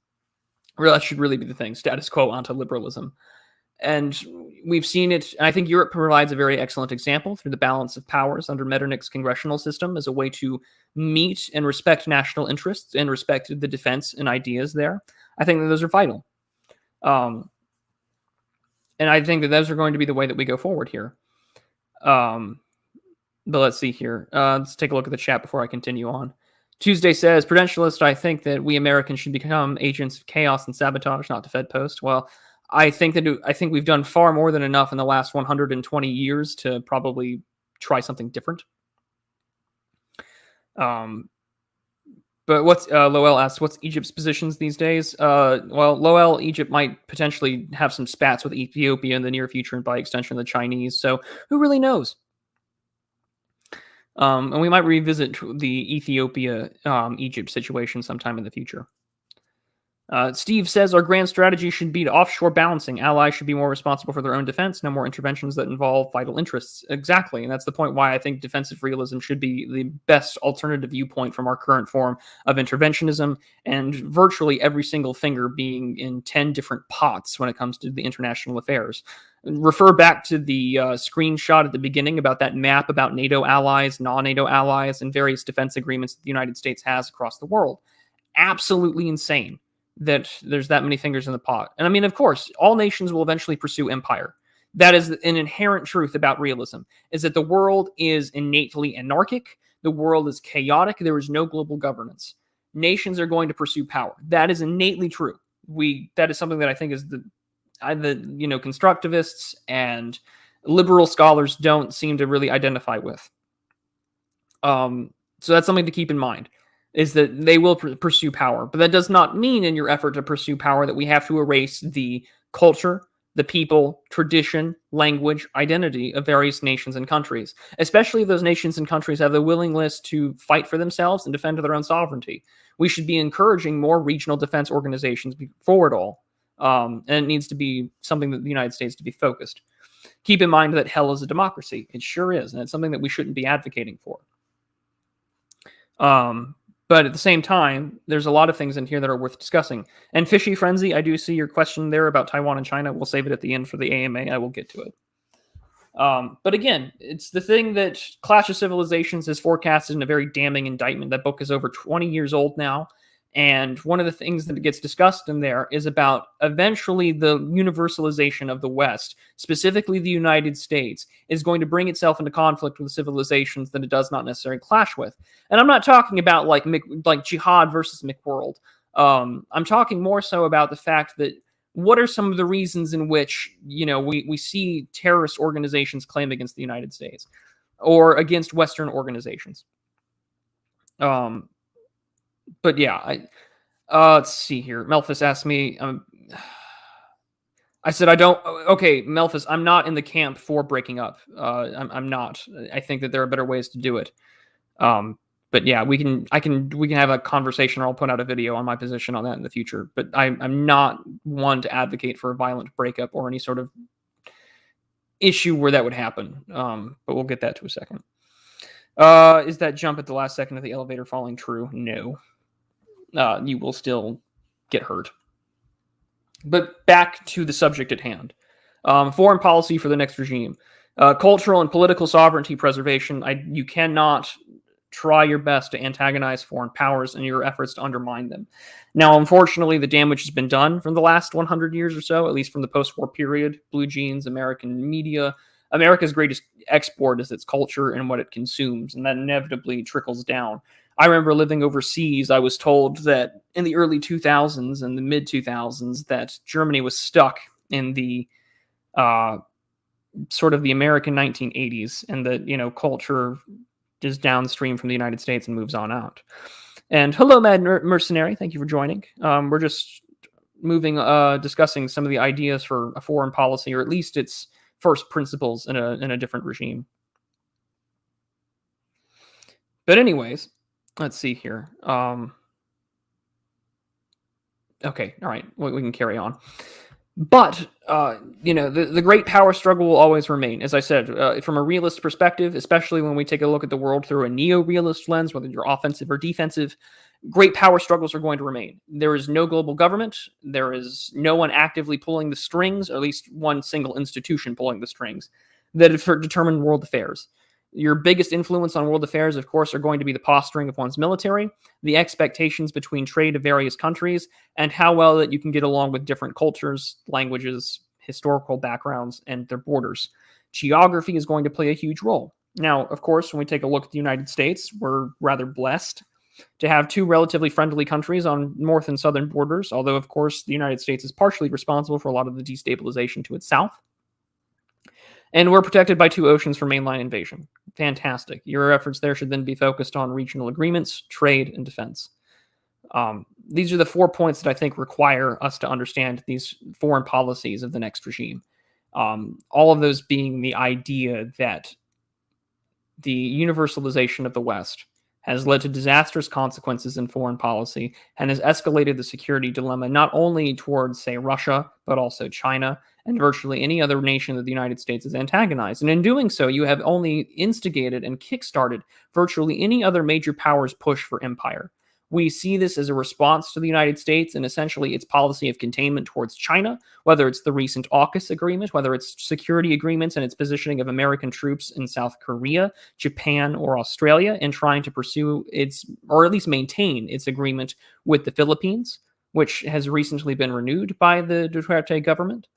That should really be the thing, status quo anti-liberalism. And we've seen it. I think Europe provides a very excellent example through the balance of powers under Metternich's congressional system as a way to meet and respect national interests and respect the defense and ideas there. I think that those are vital. And I think that those are going to be the way that we go forward here. But let's see here. Let's take a look at the chat before I continue on. Tuesday says, Prudentialist, I think that we Americans should become agents of chaos and sabotage, not the Fed Post. Well, I think we've done far more than enough in the last 120 years to probably try something different. But Lowell asks, what's Egypt's positions these days? Lowell, Egypt might potentially have some spats with Ethiopia in the near future and by extension the Chinese. So who really knows? And we might revisit the Ethiopia-Egypt situation sometime in the future. Steve says our grand strategy should be to offshore balancing. Allies should be more responsible for their own defense, no more interventions that involve vital interests. Exactly, and that's the point why I think defensive realism should be the best alternative viewpoint from our current form of interventionism, and virtually every single finger being in 10 different pots when it comes to the international affairs. Refer back to the screenshot at the beginning about that map about NATO allies, non-NATO allies, and various defense agreements that the United States has across the world. Absolutely insane that there's that many fingers in the pot. And I mean, of course, all nations will eventually pursue empire. That is an inherent truth about realism, is that the world is innately anarchic. The world is chaotic. There is no global governance. Nations are going to pursue power. That is innately true. That is something that I think is the constructivists and liberal scholars don't seem to really identify with. So that's something to keep in mind, is that they will pursue power. But that does not mean in your effort to pursue power that we have to erase the culture, the people, tradition, language, identity of various nations and countries, especially if those nations and countries have the willingness to fight for themselves and defend their own sovereignty. We should be encouraging more regional defense organizations before it all. And it needs to be something that the United States to be focused. Keep in mind that hell is a democracy. It sure is, and it's something that we shouldn't be advocating for. But at the same time, there's a lot of things in here that are worth discussing. And Fishy Frenzy, I do see your question there about Taiwan and China. We'll save it at the end for the AMA. I will get to it. But again, it's the thing that Clash of Civilizations has forecasted in a very damning indictment. That book is over 20 years old now. And one of the things that gets discussed in there is about eventually the universalization of the West, specifically the United States, is going to bring itself into conflict with civilizations that it does not necessarily clash with. And I'm not talking about like Jihad versus McWorld. I'm talking more so about the fact that what are some of the reasons in which, we see terrorist organizations claim against the United States or against Western organizations? But yeah, let's see here. Melphis asked me, I said, I don't, okay, Melphis, I'm not in the camp for breaking up. I'm not. I think that there are better ways to do it. But yeah, we can have a conversation, or I'll put out a video on my position on that in the future. But I'm not one to advocate for a violent breakup or any sort of issue where that would happen. But we'll get that to a second. Is that jump at the last second of the elevator falling true? No. You will still get hurt. But back to the subject at hand. Foreign policy for the next regime. Cultural and political sovereignty preservation. You cannot try your best to antagonize foreign powers in your efforts to undermine them. Now, unfortunately, the damage has been done from the last 100 years or so, at least from the post-war period. Blue jeans, American media. America's greatest export is its culture and what it consumes, and that inevitably trickles down. I remember living overseas. I was told that in the early 2000s and the mid 2000s that Germany was stuck in the sort of the American 1980s, and that, culture is downstream from the United States and moves on out. And hello, Mad Mercenary. Thank you for joining. We're just discussing some of the ideas for a foreign policy, or at least its first principles in a different regime. But anyways, let's see here. Okay, all right, we can carry on. But, the great power struggle will always remain. As I said, from a realist perspective, especially when we take a look at the world through a neo-realist lens, whether you're offensive or defensive, great power struggles are going to remain. There is no global government. There is no one actively pulling the strings, or at least one single institution pulling the strings, that determine world affairs. Your biggest influence on world affairs, of course, are going to be the posturing of one's military, the expectations between trade of various countries, and how well that you can get along with different cultures, languages, historical backgrounds, and their borders. Geography is going to play a huge role. Now, of course, when we take a look at the United States, we're rather blessed to have two relatively friendly countries on north and southern borders, although, of course, the United States is partially responsible for a lot of the destabilization to its south. And we're protected by two oceans from mainline invasion. Fantastic. Your efforts there should then be focused on regional agreements, trade, and defense. These are the 4 points that I think require us to understand these foreign policies of the next regime. All of those being the idea that the universalization of the West has led to disastrous consequences in foreign policy and has escalated the security dilemma not only towards, say, Russia, but also China and virtually any other nation that the United States has antagonized. And in doing so, you have only instigated and kickstarted virtually any other major power's push for empire. We see this as a response to the United States and essentially its policy of containment towards China, whether it's the recent AUKUS agreement, whether it's security agreements and its positioning of American troops in South Korea, Japan, or Australia, and trying to pursue or at least maintain its agreement with the Philippines, which has recently been renewed by the Duterte government.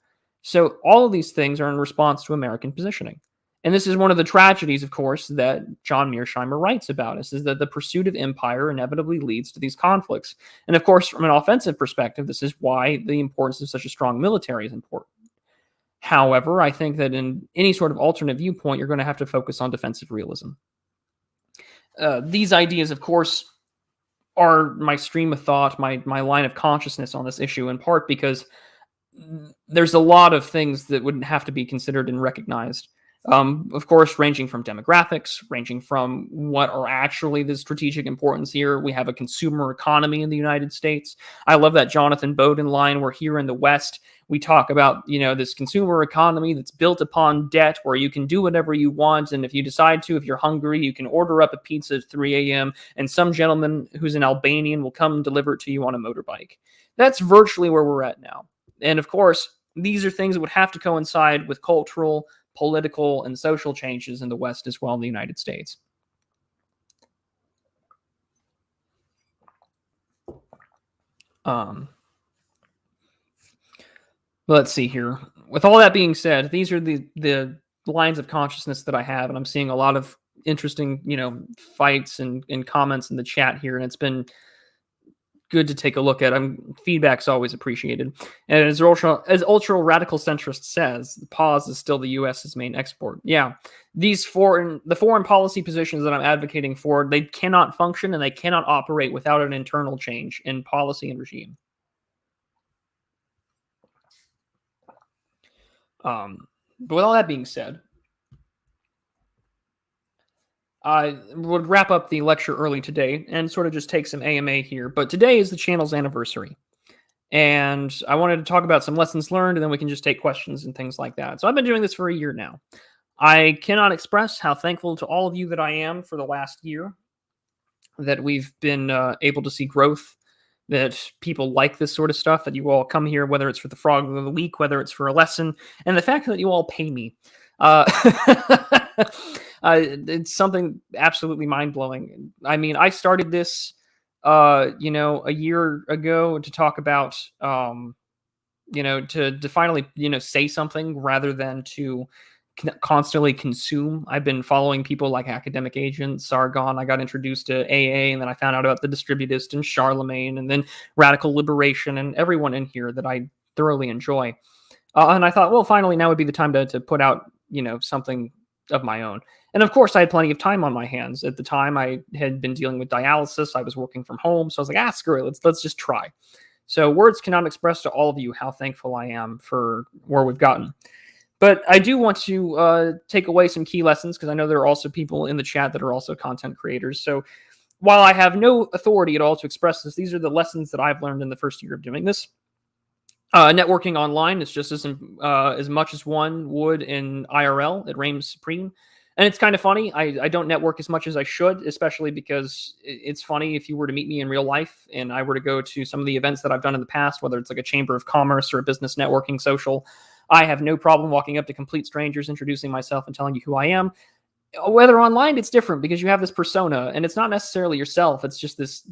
So all of these things are in response to American positioning. And this is one of the tragedies, of course, that John Mearsheimer writes about us, is that the pursuit of empire inevitably leads to these conflicts. And of course, from an offensive perspective, this is why the importance of such a strong military is important. However, I think that in any sort of alternate viewpoint, you're going to have to focus on defensive realism. These ideas, of course, are my stream of thought, my line of consciousness on this issue, in part because there's a lot of things that would have to be considered and recognized. Of course, ranging from demographics, ranging from what are actually the strategic importance here. We have a consumer economy in the United States. I love that Jonathan Bowden line where here in the West, we talk about, this consumer economy that's built upon debt where you can do whatever you want. And if you decide to, if you're hungry, you can order up a pizza at 3 a.m. and some gentleman who's an Albanian will come and deliver it to you on a motorbike. That's virtually where we're at now. And of course, these are things that would have to coincide with cultural, political, and social changes in the West as well in the United States. Let's see here. With all that being said, these are the lines of consciousness that I have, and I'm seeing a lot of interesting, fights and comments in the chat here, and it's been good to take a look at. Feedback's always appreciated. And as ultra radical centrist says, the pause is still the U.S.'s main export. Yeah, the foreign policy positions that I'm advocating for, they cannot function and they cannot operate without an internal change in policy and regime. But with all that being said, I would wrap up the lecture early today and sort of just take some AMA here. But today is the channel's anniversary. And I wanted to talk about some lessons learned, and then we can just take questions and things like that. So I've been doing this for a year now. I cannot express how thankful to all of you that I am for the last year, that we've been able to see growth, that people like this sort of stuff, that you all come here, whether it's for the Frog of the Week, whether it's for a lesson, and the fact that you all pay me. It's something absolutely mind-blowing. I mean, I started this, a year ago to talk about, to finally, say something rather than to constantly consume. I've been following people like Academic Agent, Sargon. I got introduced to AA, and then I found out about the Distributist and Charlemagne, and then Radical Liberation, and everyone in here that I thoroughly enjoy. And I thought, well, finally, now would be the time to put out, something of my own. And of course, I had plenty of time on my hands. At the time, I had been dealing with dialysis. I was working from home. So I was like, screw it. Let's just try. So words cannot express to all of you how thankful I am for where we've gotten. But I do want to take away some key lessons, because I know there are also people in the chat that are also content creators. So while I have no authority at all to express this, these are the lessons that I've learned in the first year of doing this. Networking online is just as much as one would in IRL. It reigns supreme. And it's kind of funny. I don't network as much as I should, especially because it's funny if you were to meet me in real life and I were to go to some of the events that I've done in the past, whether it's like a chamber of commerce or a business networking social, I have no problem walking up to complete strangers, introducing myself and telling you who I am. Whether online, it's different because you have this persona, and it's not necessarily yourself. It's just this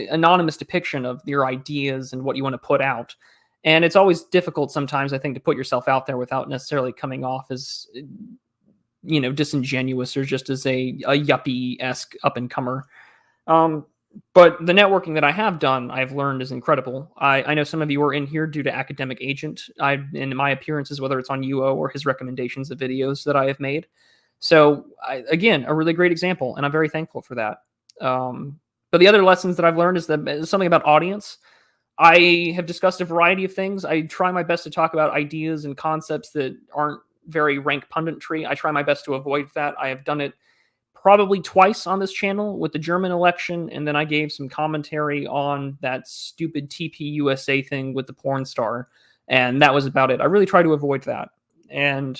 anonymous depiction of your ideas and what you want to put out. And it's always difficult sometimes, I think, to put yourself out there without necessarily coming off as, disingenuous or just as a yuppie-esque up-and-comer. But the networking that I have done, I've learned is incredible. I know some of you are in here due to Academic Agent, in my appearances, whether it's on UO or his recommendations of videos that I have made. So, again, a really great example, and I'm very thankful for that. But the other lessons that I've learned is something about audience. I have discussed a variety of things. I try my best to talk about ideas and concepts that aren't very rank punditry. I try my best to avoid that. I have done it probably twice on this channel with the German election, and then I gave some commentary on that stupid TPUSA thing with the porn star, and that was about it. I really try to avoid that. And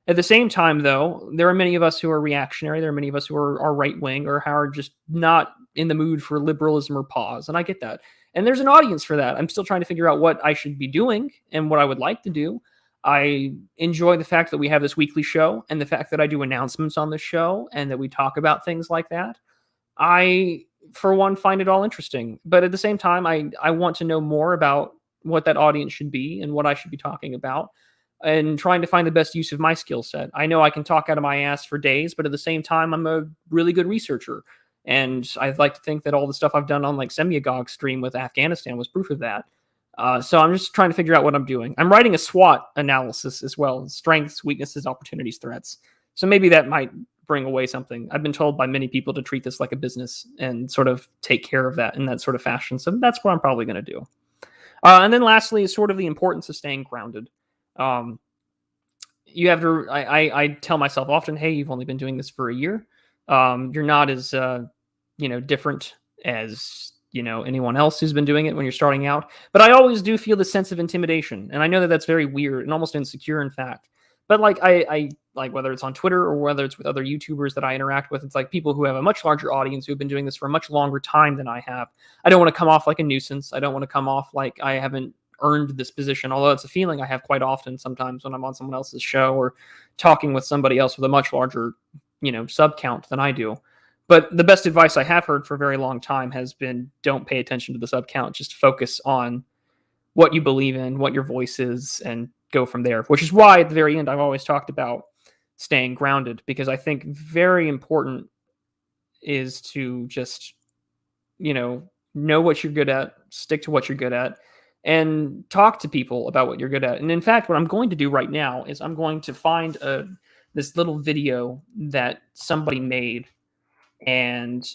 at the same time, though, there are many of us who are reactionary. There are many of us who are right-wing or who are just not in the mood for liberalism or pause, and I get that. And there's an audience for that. I'm still trying to figure out what I should be doing and what I would like to do. I enjoy the fact that we have this weekly show and the fact that I do announcements on the show and that we talk about things like that. I, for one, find it all interesting. But at the same time, I want to know more about what that audience should be and what I should be talking about and trying to find the best use of my skill set. I know I can talk out of my ass for days, but at the same time, I'm a really good researcher. And I'd like to think that all the stuff I've done on like Semyagog stream with Afghanistan was proof of that. So I'm just trying to figure out what I'm doing. I'm writing a SWOT analysis as well. Strengths, weaknesses, opportunities, threats. So maybe that might bring away something. I've been told by many people to treat this like a business and sort of take care of that in that sort of fashion. So that's what I'm probably going to do. And then lastly is sort of the importance of staying grounded. you have to. I tell myself often, hey, you've only been doing this for a year. You're not as different as anyone else who's been doing it when you're starting out. But I always do feel the sense of intimidation, and I know that that's very weird and almost insecure, in fact. But like I like, whether it's on Twitter or whether it's with other YouTubers that I interact with, it's like people who have a much larger audience who have been doing this for a much longer time than I have. I don't want to come off like a nuisance. I don't want to come off like I haven't earned this position, although it's a feeling I have quite often sometimes when I'm on someone else's show or talking with somebody else with a much larger, sub count than I do. But the best advice I have heard for a very long time has been, don't pay attention to the sub count. Just focus on what you believe in, what your voice is, and go from there. Which is why at the very end, I've always talked about staying grounded, because I think very important is to just, know what you're good at, stick to what you're good at, and talk to people about what you're good at. And in fact, what I'm going to do right now is I'm going to find this little video that somebody made, and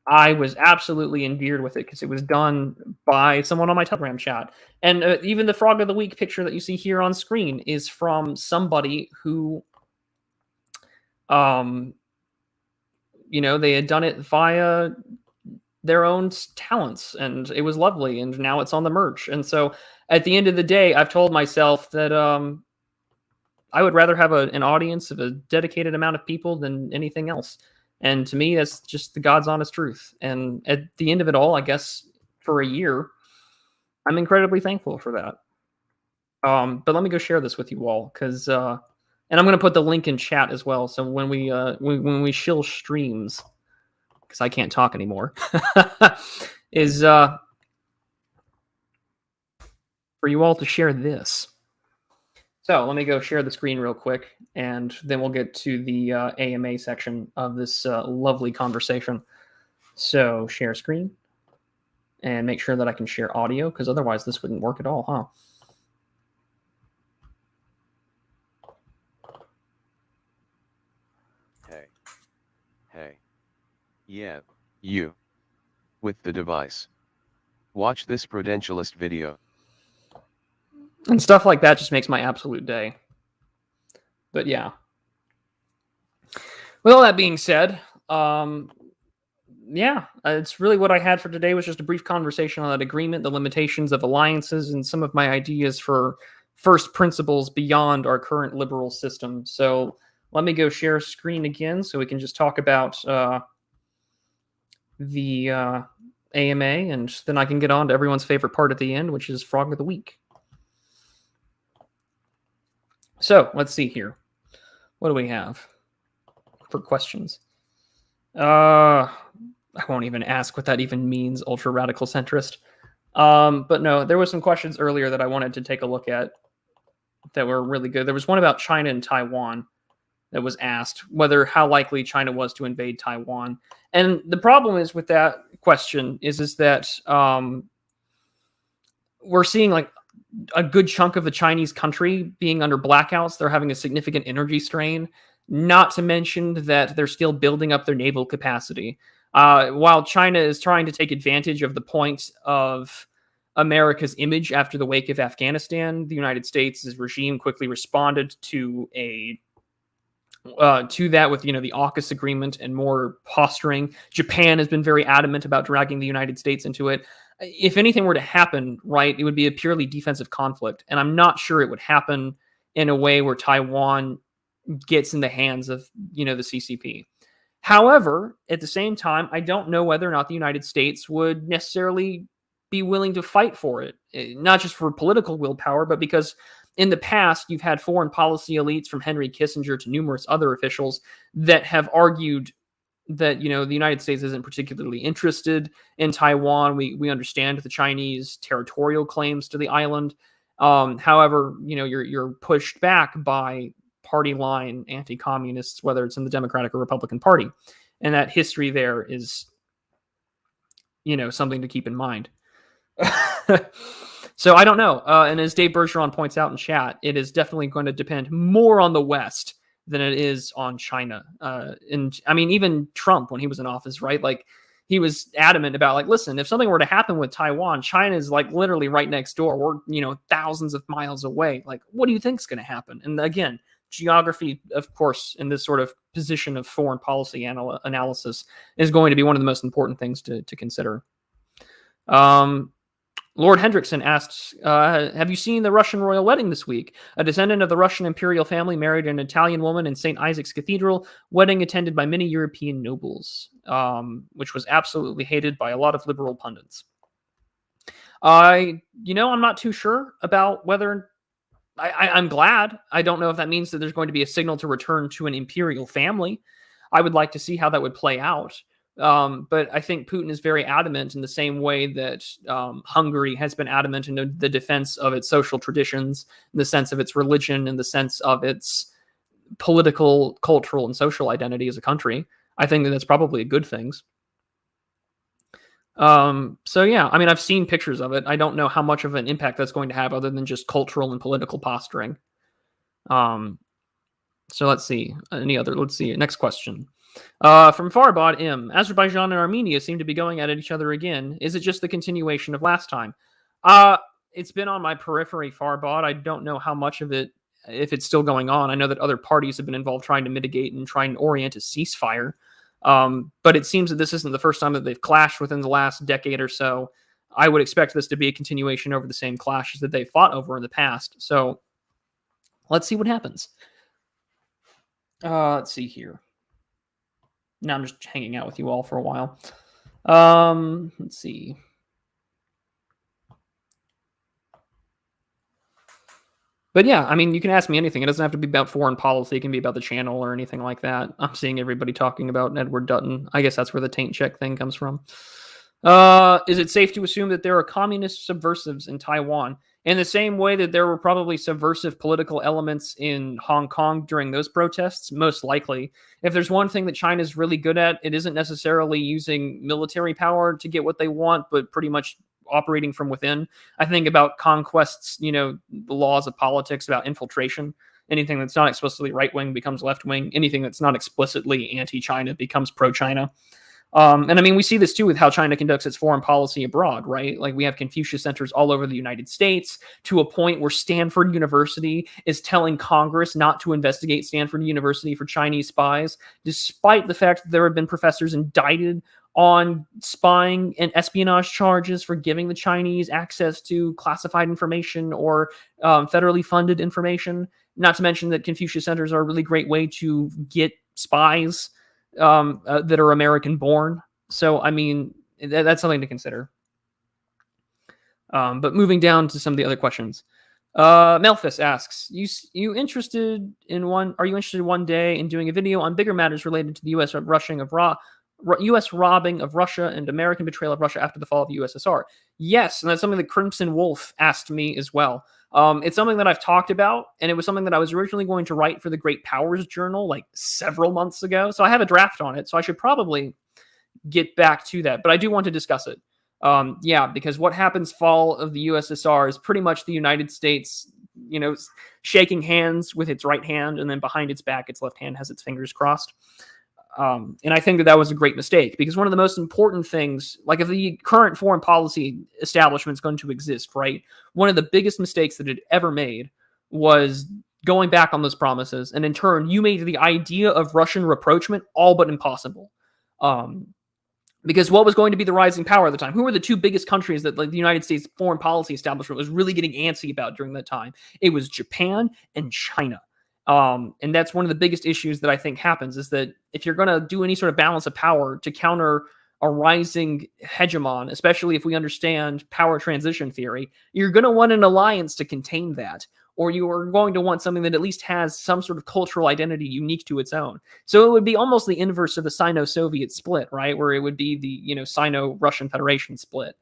I was absolutely endeared with it because it was done by someone on my Telegram chat. And even the Frog of the Week picture that you see here on screen is from somebody who, they had done it via their own talents, and it was lovely, and now it's on the merch. And so at the end of the day, I've told myself that I would rather have an audience of a dedicated amount of people than anything else. And to me, that's just the God's honest truth. And at the end of it all, I guess for a year, I'm incredibly thankful for that. But let me go share this with you all, because and I'm going to put the link in chat as well. So when we shill streams, because I can't talk anymore, is for you all to share this. So let me go share the screen real quick, and then we'll get to the AMA section of this lovely conversation. So share screen, and make sure that I can share audio, because otherwise this wouldn't work at all, huh? Hey. Yeah, you. With the device. Watch this prudentialist video. And stuff like that just makes my absolute day. But yeah. With all that being said, it's really what I had for today, was just a brief conversation on that agreement, the limitations of alliances, and some of my ideas for first principles beyond our current liberal system. So let me go share screen again so we can just talk about the AMA, and then I can get on to everyone's favorite part at the end, which is Frog of the Week. So let's see here. What do we have for questions? I won't even ask what that even means, ultra radical centrist. But no, there was some questions earlier that I wanted to take a look at that were really good. There was one about China and Taiwan that was asked, whether how likely China was to invade Taiwan. And the problem is with that question is that we're seeing like a good chunk of the Chinese country being under blackouts. They're having a significant energy strain, not to mention that they're still building up their naval capacity. While China is trying to take advantage of the point of America's image after the wake of Afghanistan, the United States' regime quickly responded to that with the AUKUS agreement and more posturing. Japan has been very adamant about dragging the United States into it. If anything were to happen, right, it would be a purely defensive conflict, and I'm not sure it would happen in a way where Taiwan gets in the hands of the CCP. However, at the same time, I don't know whether or not the United States would necessarily be willing to fight for it, not just for political willpower, but because in the past, you've had foreign policy elites from Henry Kissinger to numerous other officials that have argued that, the United States isn't particularly interested in Taiwan. We understand the Chinese territorial claims to the island. However, you're pushed back by party line anti-communists, whether it's in the Democratic or Republican Party. And that history there is, something to keep in mind. So I don't know. And as Dave Bergeron points out in chat, it is definitely going to depend more on the West than it is on China. And I mean, even Trump, when he was in office, right? Like, he was adamant about, like, listen, if something were to happen with Taiwan, China is like literally right next door. We're, thousands of miles away. Like, what do you think is going to happen? And again, geography, of course, in this sort of position of foreign policy analysis is going to be one of the most important things to consider. Lord Hendrickson asks, have you seen the Russian royal wedding this week? A descendant of the Russian imperial family married an Italian woman in St. Isaac's Cathedral, wedding attended by many European nobles, which was absolutely hated by a lot of liberal pundits. I'm not too sure about whether... I'm glad. I don't know if that means that there's going to be a signal to return to an imperial family. I would like to see how that would play out. But I think Putin is very adamant in the same way that Hungary has been adamant in the defense of its social traditions, in the sense of its religion, in the sense of its political, cultural, and social identity as a country. I think that that's probably a good thing. So yeah, I mean, I've seen pictures of it. I don't know how much of an impact that's going to have other than just cultural and political posturing. So let's see. Let's see. Next question. From Farbod M. Azerbaijan and Armenia seem to be going at each other again. Is it just the continuation of last time? It's been on my periphery, Farbod. I don't know how much of it, if it's still going on. I know that other parties have been involved trying to mitigate and trying to orient a ceasefire. But it seems that this isn't the first time that they've clashed within the last decade or so. I would expect this to be a continuation over the same clashes that they fought over in the past. So let's see what happens. Let's see here. Now I'm just hanging out with you all for a while. Let's see. But yeah, I mean, you can ask me anything. It doesn't have to be about foreign policy. It can be about the channel or anything like that. I'm seeing everybody talking about Edward Dutton. I guess that's where the taint check thing comes from. Is it safe to assume that there are communist subversives in Taiwan in the same way that there were probably subversive political elements in Hong Kong during those protests? Most likely. If there's one thing that China's really good at, it isn't necessarily using military power to get what they want, but pretty much operating from within. I think about conquests, the laws of politics, about infiltration. Anything that's not explicitly right-wing becomes left-wing. Anything that's not explicitly anti-China becomes pro-China. And I mean, we see this too with how China conducts its foreign policy abroad, right? Like we have Confucius centers all over the United States to a point where Stanford University is telling Congress not to investigate Stanford University for Chinese spies, despite the fact that there have been professors indicted on spying and espionage charges for giving the Chinese access to classified information or federally funded information. Not to mention that Confucius centers are a really great way to get spies that are American born. So, I mean, that's something to consider. But moving down to some of the other questions. Melphis asks, are you interested one day in doing a video on bigger matters related to the U.S. U.S. robbing of Russia and American betrayal of Russia after the fall of the USSR? Yes, and that's something that Crimson Wolf asked me as well. It's something that I've talked about, and it was something that I was originally going to write for the Great Powers Journal like several months ago. So I have a draft on it, so I should probably get back to that. But I do want to discuss it. Because what happens fall of the USSR is pretty much the United States, shaking hands with its right hand, and then behind its back, its left hand has its fingers crossed. And I think that was a great mistake, because one of the most important things, like if the current foreign policy establishment is going to exist, right, one of the biggest mistakes that it ever made was going back on those promises. And in turn, you made the idea of Russian rapprochement all but impossible. Because what was going to be the rising power at the time? Who were the two biggest countries that the United States foreign policy establishment was really getting antsy about during that time? It was Japan and China. And that's one of the biggest issues that I think happens, is that if you're going to do any sort of balance of power to counter a rising hegemon, especially if we understand power transition theory, you're going to want an alliance to contain that, or you are going to want something that at least has some sort of cultural identity unique to its own. So it would be almost the inverse of the Sino-Soviet split, right? Where it would be the, Sino-Russian Federation split.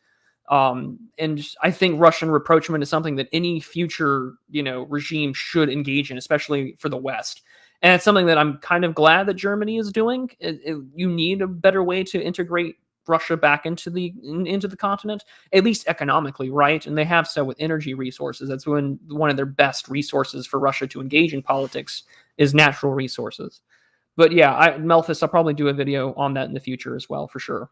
And I think Russian rapprochement is something that any future, regime should engage in, especially for the West. And it's something that I'm kind of glad that Germany is doing. You need a better way to integrate Russia back into the continent, at least economically, right? And they have so with energy resources. That's one of their best resources for Russia to engage in politics is natural resources. But yeah, Melphis, I'll probably do a video on that in the future as well, for sure.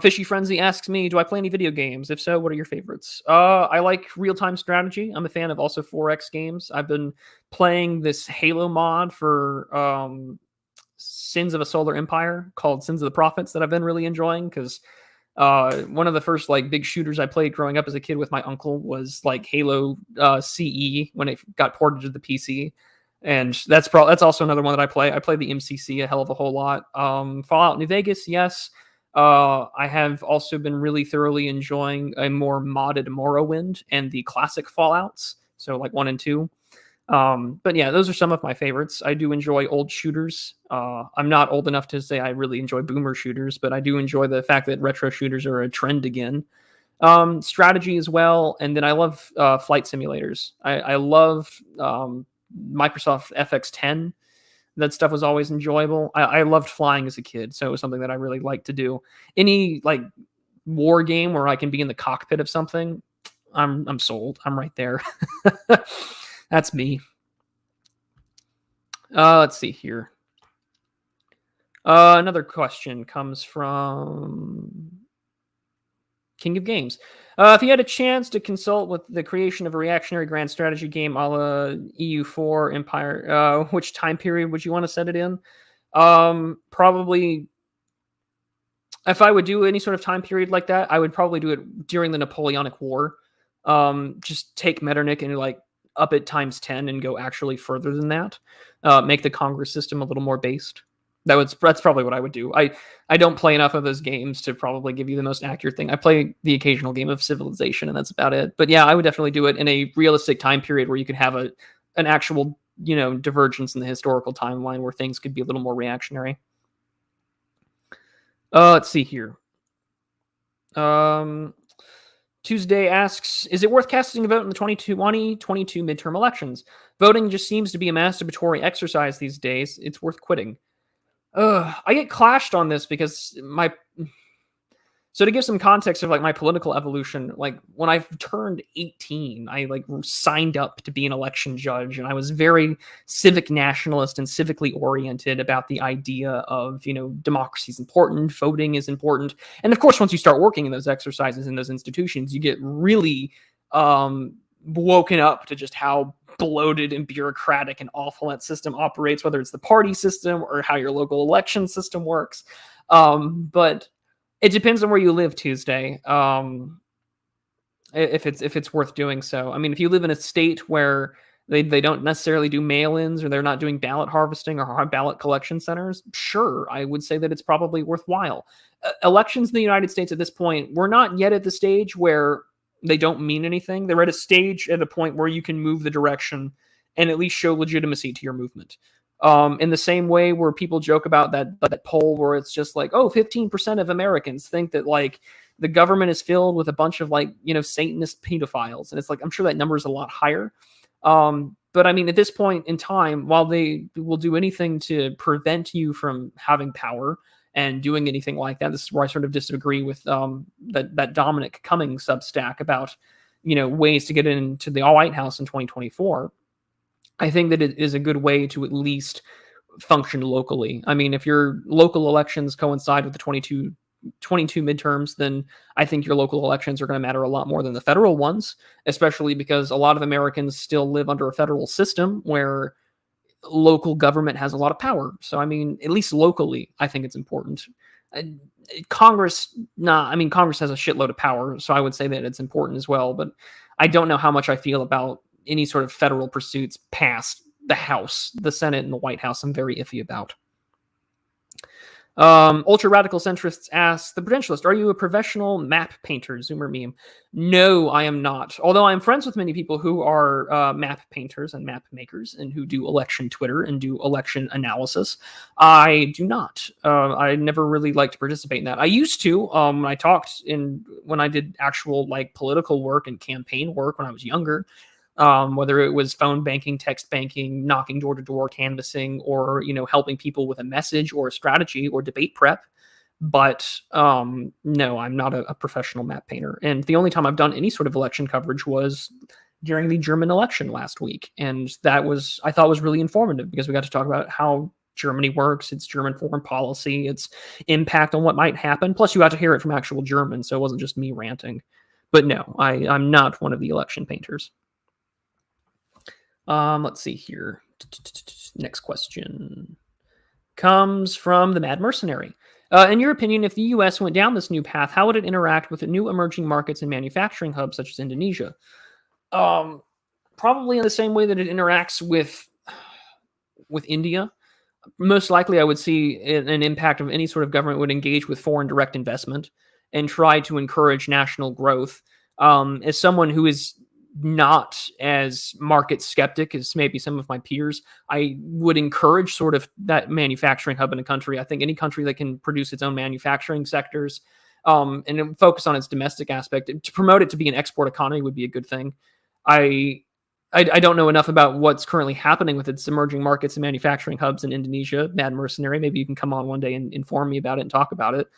Fishy Frenzy asks me, do I play any video games? If so, what are your favorites? I like real-time strategy. I'm a fan of also 4X games. I've been playing this Halo mod for Sins of a Solar Empire called Sins of the Prophets that I've been really enjoying because one of the first like big shooters I played growing up as a kid with my uncle was like Halo CE when it got ported to the PC. And that's also another one that I play. I play the MCC a hell of a whole lot. Fallout New Vegas, yes. I have also been really thoroughly enjoying a more modded Morrowind and the classic Fallouts, so like 1 and 2. But yeah, those are some of my favorites. I do enjoy old shooters. I'm not old enough to say I really enjoy boomer shooters, but I do enjoy the fact that retro shooters are a trend again. Strategy as well, and then I love flight simulators. I love Microsoft FX10. That stuff was always enjoyable. I loved flying as a kid, so it was something that I really liked to do. Any like war game where I can be in the cockpit of something, I'm sold. I'm right there. That's me. Let's see here. Another question comes from King of Games. If you had a chance to consult with the creation of a reactionary grand strategy game a la EU4 Empire, which time period would you want to set it in? Probably, if I would do any sort of time period like that, I would probably do it during the Napoleonic War. Just take Metternich and like up it times 10 and go actually further than that. Make the Congress system a little more based. That's probably what I would do. I don't play enough of those games to probably give you the most accurate thing. I play the occasional game of Civilization, and that's about it. But yeah, I would definitely do it in a realistic time period where you could have an actual, divergence in the historical timeline where things could be a little more reactionary. Let's see here. Tuesday asks, is it worth casting a vote in the 2022 midterm elections? Voting just seems to be a masturbatory exercise these days. It's worth quitting. I get clashed on this because so to give some context of like my political evolution, like when I turned 18, I like signed up to be an election judge, and I was very civic nationalist and civically oriented about the idea of, democracy is important, voting is important. And of course, once you start working in those exercises in those institutions, you get really woken up to just how bloated and bureaucratic and awful that system operates, whether it's the party system or how your local election system works. But it depends on where you live, Tuesday. If it's worth doing so. I mean, if you live in a state where they don't necessarily do mail-ins, or they're not doing ballot harvesting or ballot collection centers, sure, I would say that it's probably worthwhile. Elections in the United States at this point, we're not yet at the stage where they don't mean anything. They're at a point where you can move the direction and at least show legitimacy to your movement. In the same way where people joke about that poll where it's just like, 15% of Americans think that like the government is filled with a bunch of like, Satanist pedophiles. And it's like, I'm sure that number is a lot higher. But I mean, at this point in time, while they will do anything to prevent you from having power and doing anything like that, this is where I sort of disagree with that Dominic Cummings Substack about, ways to get into the White House in 2024. I think that it is a good way to at least function locally. I mean, if your local elections coincide with the 22 midterms, then I think your local elections are going to matter a lot more than the federal ones, especially because a lot of Americans still live under a federal system where local government has a lot of power. So, I mean, at least locally, I think it's important. Congress has a shitload of power, so I would say that it's important as well, but I don't know how much I feel about any sort of federal pursuits past the House, the Senate, and the White House. I'm very iffy about. Ultra radical centrists ask, the Prudentialist, are you a professional map painter? Zoomer meme. No, I am not. Although I'm friends with many people who are map painters and map makers and who do election Twitter and do election analysis. I do not. I never really liked to participate in that. I used to. When I did actual like political work and campaign work when I was younger. Whether it was phone banking, text banking, knocking door to door, canvassing, or, helping people with a message or a strategy or debate prep. But no, I'm not a professional map painter. And the only time I've done any sort of election coverage was during the German election last week. And that I thought was really informative because we got to talk about how Germany works, its German foreign policy, its impact on what might happen. Plus, you got to hear it from actual Germans, so it wasn't just me ranting. But no, I'm not one of the election painters. Let's see here. Next question comes from the Mad Mercenary. In your opinion, if the U.S. went down this new path, how would it interact with the new emerging markets and manufacturing hubs such as Indonesia? Probably in the same way that it interacts with India. Most likely, I would see an impact of any sort of government would engage with foreign direct investment and try to encourage national growth. As someone who is not as market skeptic as maybe some of my peers, I would encourage sort of that manufacturing hub in a country. I think any country that can produce its own manufacturing sectors and focus on its domestic aspect, to promote it to be an export economy would be a good thing. I don't know enough about what's currently happening with its emerging markets and manufacturing hubs in Indonesia. Mad Mercenary, maybe you can come on one day and inform me about it and talk about it.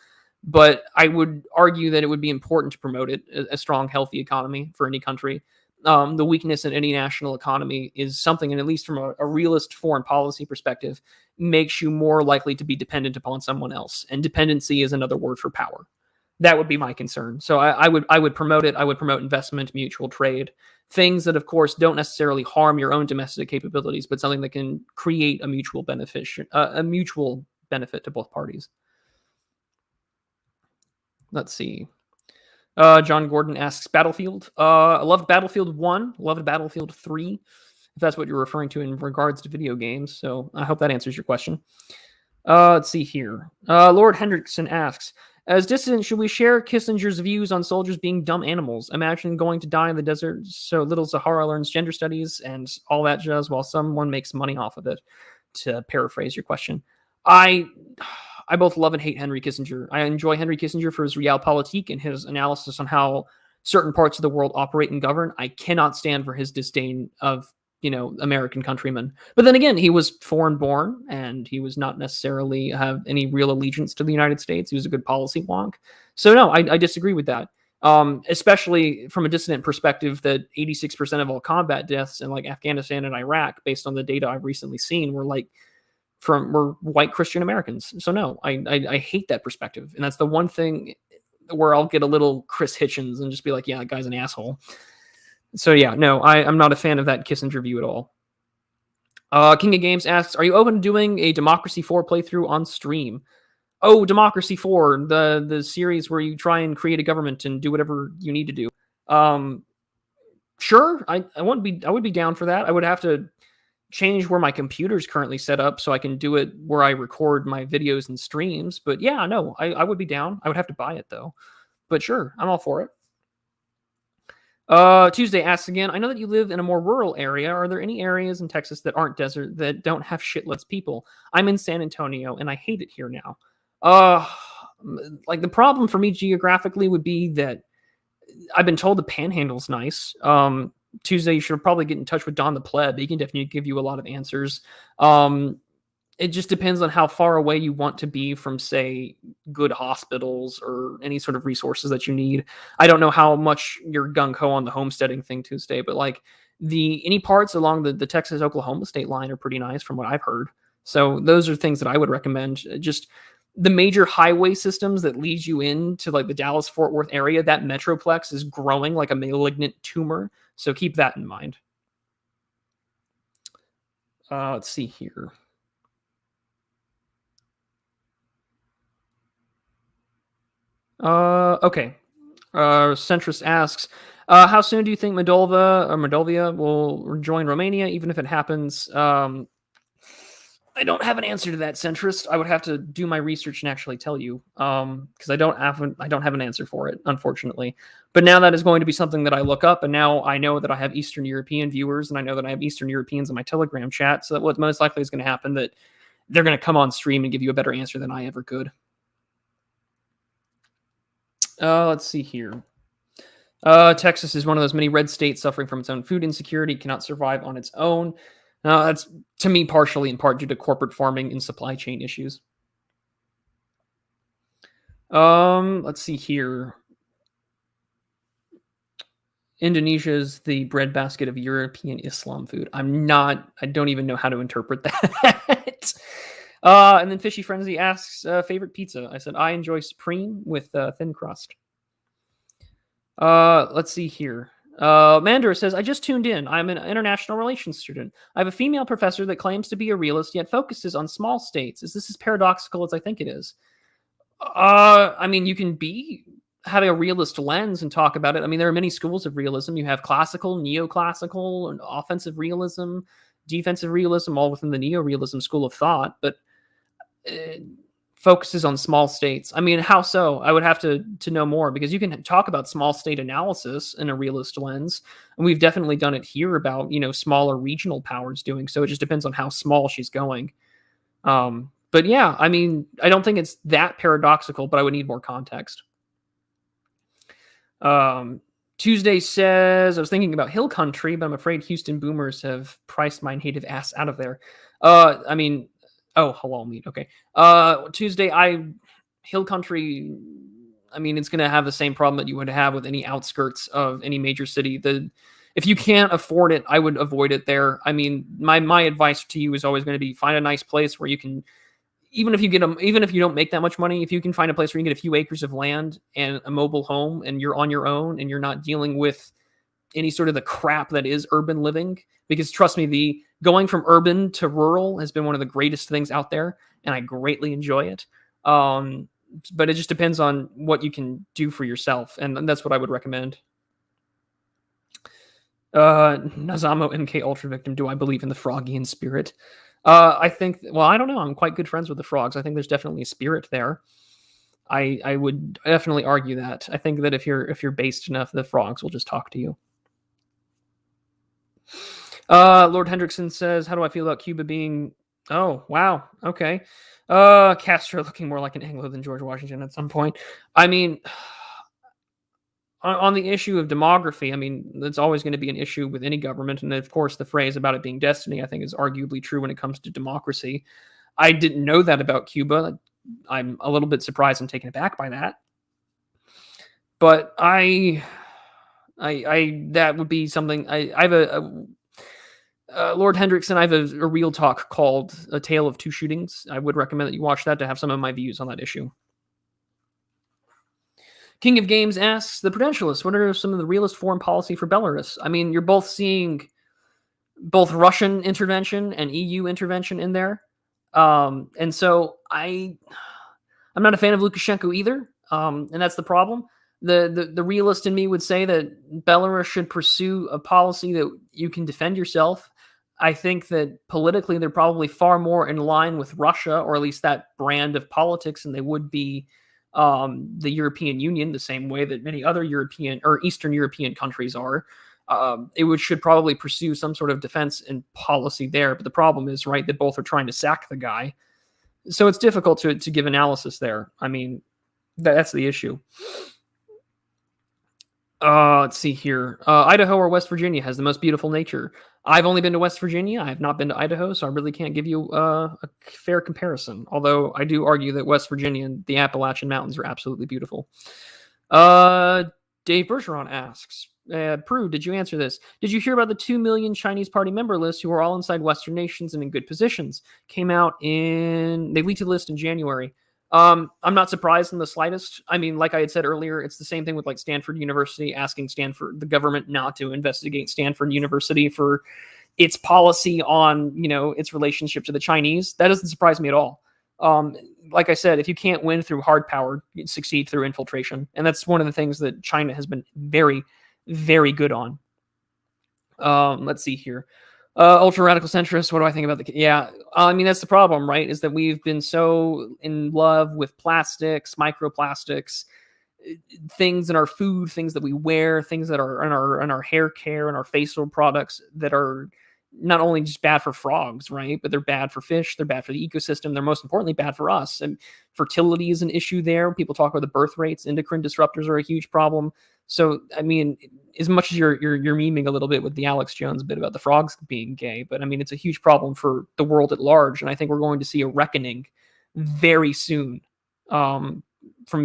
But I would argue that it would be important to promote it, a strong, healthy economy for any country. The weakness in any national economy is something, and at least from a realist foreign policy perspective, makes you more likely to be dependent upon someone else. And dependency is another word for power. That would be my concern. So I would promote it. I would promote investment, mutual trade, things that, of course, don't necessarily harm your own domestic capabilities, but something that can create a mutual benefit to both parties. Let's see. John Gordon asks Battlefield. I loved Battlefield 1, loved Battlefield 3, if that's what you're referring to in regards to video games. So I hope that answers your question. Let's see here. Lord Hendrickson asks, as dissidents, should we share Kissinger's views on soldiers being dumb animals? Imagine going to die in the desert so little Sahara learns gender studies and all that jazz while someone makes money off of it, to paraphrase your question. I both love and hate Henry Kissinger. I enjoy Henry Kissinger for his realpolitik and his analysis on how certain parts of the world operate and govern. I cannot stand for his disdain of, American countrymen. But then again, he was foreign born and he was not necessarily have any real allegiance to the United States. He was a good policy wonk. So no, I disagree with that. Especially from a dissident perspective, that 86% of all combat deaths in like Afghanistan and Iraq, based on the data I've recently seen, were white Christian Americans. So no, I hate that perspective. And that's the one thing where I'll get a little Chris Hitchens and just be like, yeah, that guy's an asshole. So yeah, no, I'm not a fan of that Kissinger view at all. King of Games asks, are you open to doing a Democracy 4 playthrough on stream? Oh, Democracy 4, the series where you try and create a government and do whatever you need to do. Sure, I would be down for that. I would have to change where my computer's currently set up so I can do it where I record my videos and streams. But yeah, no, I would be down. I would have to buy it though. But sure, I'm all for it. Tuesday asks again, I know that you live in a more rural area. Are there any areas in Texas that aren't desert that don't have shitloads of people? I'm in San Antonio and I hate it here now. Like the problem for me geographically would be that I've been told the Panhandle's nice. Tuesday, you should probably get in touch with Don the Pleb. He can definitely give you a lot of answers. It just depends on how far away you want to be from, say, good hospitals or any sort of resources that you need. I don't know how much you're gung-ho on the homesteading thing, Tuesday, but like any parts along the Texas-Oklahoma state line are pretty nice from what I've heard. So those are things that I would recommend. Just the major highway systems that lead you into like the Dallas-Fort Worth area, that metroplex is growing like a malignant tumor. So keep that in mind. Let's see here. Okay. Centrist asks, how soon do you think Moldova will join Romania, even if it happens? I don't have an answer to that, Centrist. I would have to do my research and actually tell you, because I don't have an answer for it, unfortunately. But now that is going to be something that I look up, and now I know that I have Eastern European viewers, and I know that I have Eastern Europeans in my Telegram chat. So that what most likely is going to happen, that they're going to come on stream and give you a better answer than I ever could. Let's see here. Texas is one of those many red states suffering from its own food insecurity, cannot survive on its own. That's, to me, partially in part due to corporate farming and supply chain issues. Let's see here. Indonesia is the breadbasket of European Islam food. I don't even know how to interpret that. And then Fishy Frenzy asks, favorite pizza. I said, I enjoy Supreme with thin crust. Let's see here. Mandor says, I just tuned in. I'm an international relations student. I have a female professor that claims to be a realist, yet focuses on small states. Is this as paradoxical as I think it is? I mean, you can be having a realist lens and talk about it. I mean, there are many schools of realism. You have classical, neoclassical, and offensive realism, defensive realism, all within the neo-realism school of thought, but focuses on small states. I mean, how so? I would have to know more, because you can talk about small state analysis in a realist lens, and we've definitely done it here about, smaller regional powers doing so. It just depends on how small she's going. But yeah, I mean, I don't think it's that paradoxical, but I would need more context. Tuesday says, I was thinking about Hill Country, but I'm afraid Houston boomers have priced my native ass out of there. I mean, halal meat. Okay. Tuesday, Hill Country, I mean, it's going to have the same problem that you would have with any outskirts of any major city. If you can't afford it, I would avoid it there. I mean, my advice to you is always going to be find a nice place where you can, even if you don't make that much money, if you can find a place where you can get a few acres of land and a mobile home, and you're on your own and you're not dealing with any sort of the crap that is urban living, because trust me, the going from urban to rural has been one of the greatest things out there, and I greatly enjoy it. But it just depends on what you can do for yourself, and that's what I would recommend. Nazamo MK Ultra Victim, do I believe in the Froggian spirit? I think, well, I don't know. I'm quite good friends with the frogs. I think there's definitely a spirit there. I would definitely argue that. I think that if you're based enough, the frogs will just talk to you. Lord Hendrickson says, how do I feel about Cuba being... Oh, wow. Okay. Castro looking more like an Anglo than George Washington at some point. I mean... On the issue of demography, I mean, that's always going to be an issue with any government. And of course, the phrase about it being destiny, I think, is arguably true when it comes to democracy. I didn't know that about Cuba. I'm a little bit surprised and taken aback by that. But that would be something. I have Lord Hendrickson, I have a real talk called A Tale of Two Shootings. I would recommend that you watch that to have some of my views on that issue. King of Games asks, the Prudentialists, what are some of the realist foreign policy for Belarus? I mean, you're both seeing both Russian intervention and EU intervention in there. And so I'm not a fan of Lukashenko either. And that's the problem. The realist in me would say that Belarus should pursue a policy that you can defend yourself. I think that politically they're probably far more in line with Russia, or at least that brand of politics, than they would be the European Union, the same way that many other European or Eastern European countries are. Should probably pursue some sort of defense and policy there. But the problem is, right, that both are trying to sack the guy. So it's difficult to give analysis there. I mean, that's the issue. Let's see here. Idaho or West Virginia has the most beautiful nature. I've only been to West Virginia. I have not been to Idaho, so I really can't give you a fair comparison. Although I do argue that West Virginia and the Appalachian Mountains are absolutely beautiful. Dave Bergeron asks, Prue, did you answer this? Did you hear about the 2 million Chinese party member list who are all inside Western nations and in good positions? They leaked the list in January. I'm not surprised in the slightest. I mean, like I had said earlier, it's the same thing with like Stanford University asking the government not to investigate Stanford University for its policy on, its relationship to the Chinese. That doesn't surprise me at all. Like I said, if you can't win through hard power, you succeed through infiltration. And that's one of the things that China has been very, very good on. Let's see here. Ultra radical centrist. What do I think about I mean, that's the problem, right? Is that we've been so in love with plastics, microplastics, things in our food, things that we wear, things that are in our hair care and our facial products that are not only just bad for frogs, right? But they're bad for fish. They're bad for the ecosystem. They're most importantly bad for us. And fertility is an issue there. People talk about the birth rates. Endocrine disruptors are a huge problem. So, I mean, as much as you're memeing a little bit with the Alex Jones bit about the frogs being gay, but I mean, it's a huge problem for the world at large. And I think we're going to see a reckoning very soon from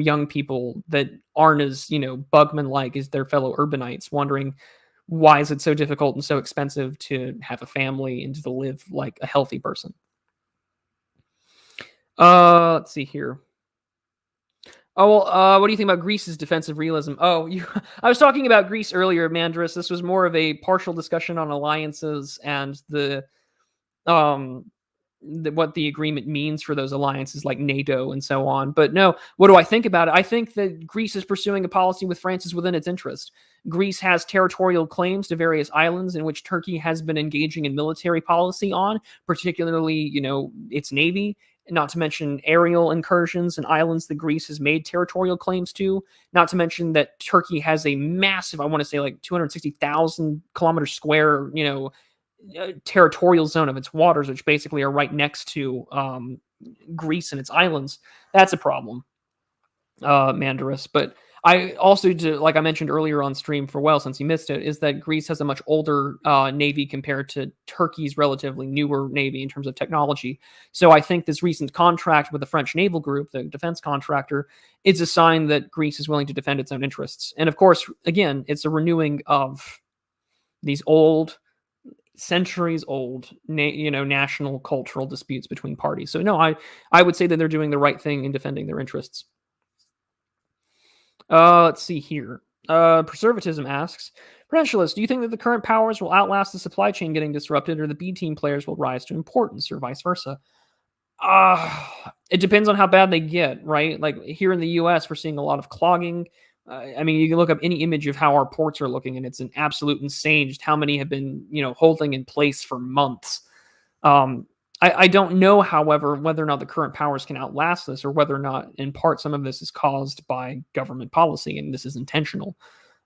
young people that aren't as, Bugman-like as their fellow urbanites, wondering, why is it so difficult and so expensive to have a family and to live like a healthy person? Let's see here. Oh, well, what do you think about Greece's defensive realism? Oh, I was talking about Greece earlier, Mandris. This was more of a partial discussion on alliances and um, what the agreement means for those alliances like NATO and so on. But no, what do I think about it? I think that Greece is pursuing a policy with France is within its interest. Greece has territorial claims to various islands in which Turkey has been engaging in military policy on, particularly, its navy, not to mention aerial incursions and islands that Greece has made territorial claims to, not to mention that Turkey has a massive, I want to say like 260,000 kilometers square, territorial zone of its waters, which basically are right next to Greece and its islands. That's a problem, Mandarus. But I also, like I mentioned earlier on stream for well, since you missed it, is that Greece has a much older navy compared to Turkey's relatively newer navy in terms of technology. So I think this recent contract with the French naval group, the defense contractor, is a sign that Greece is willing to defend its own interests. And of course, again, it's a renewing of these old, centuries old, national cultural disputes between parties. So no, I would say that they're doing the right thing in defending their interests. Let's see here. Preservatism asks, Prudentialist, do you think that the current powers will outlast the supply chain getting disrupted, or the B team players will rise to importance, or vice versa? It depends on how bad they get, right? Like here in the U.S., we're seeing a lot of clogging. I mean, you can look up any image of how our ports are looking, and it's an absolute insane just how many have been, holding in place for months. I don't know, however, whether or not the current powers can outlast this, or whether or not, in part, some of this is caused by government policy, and this is intentional.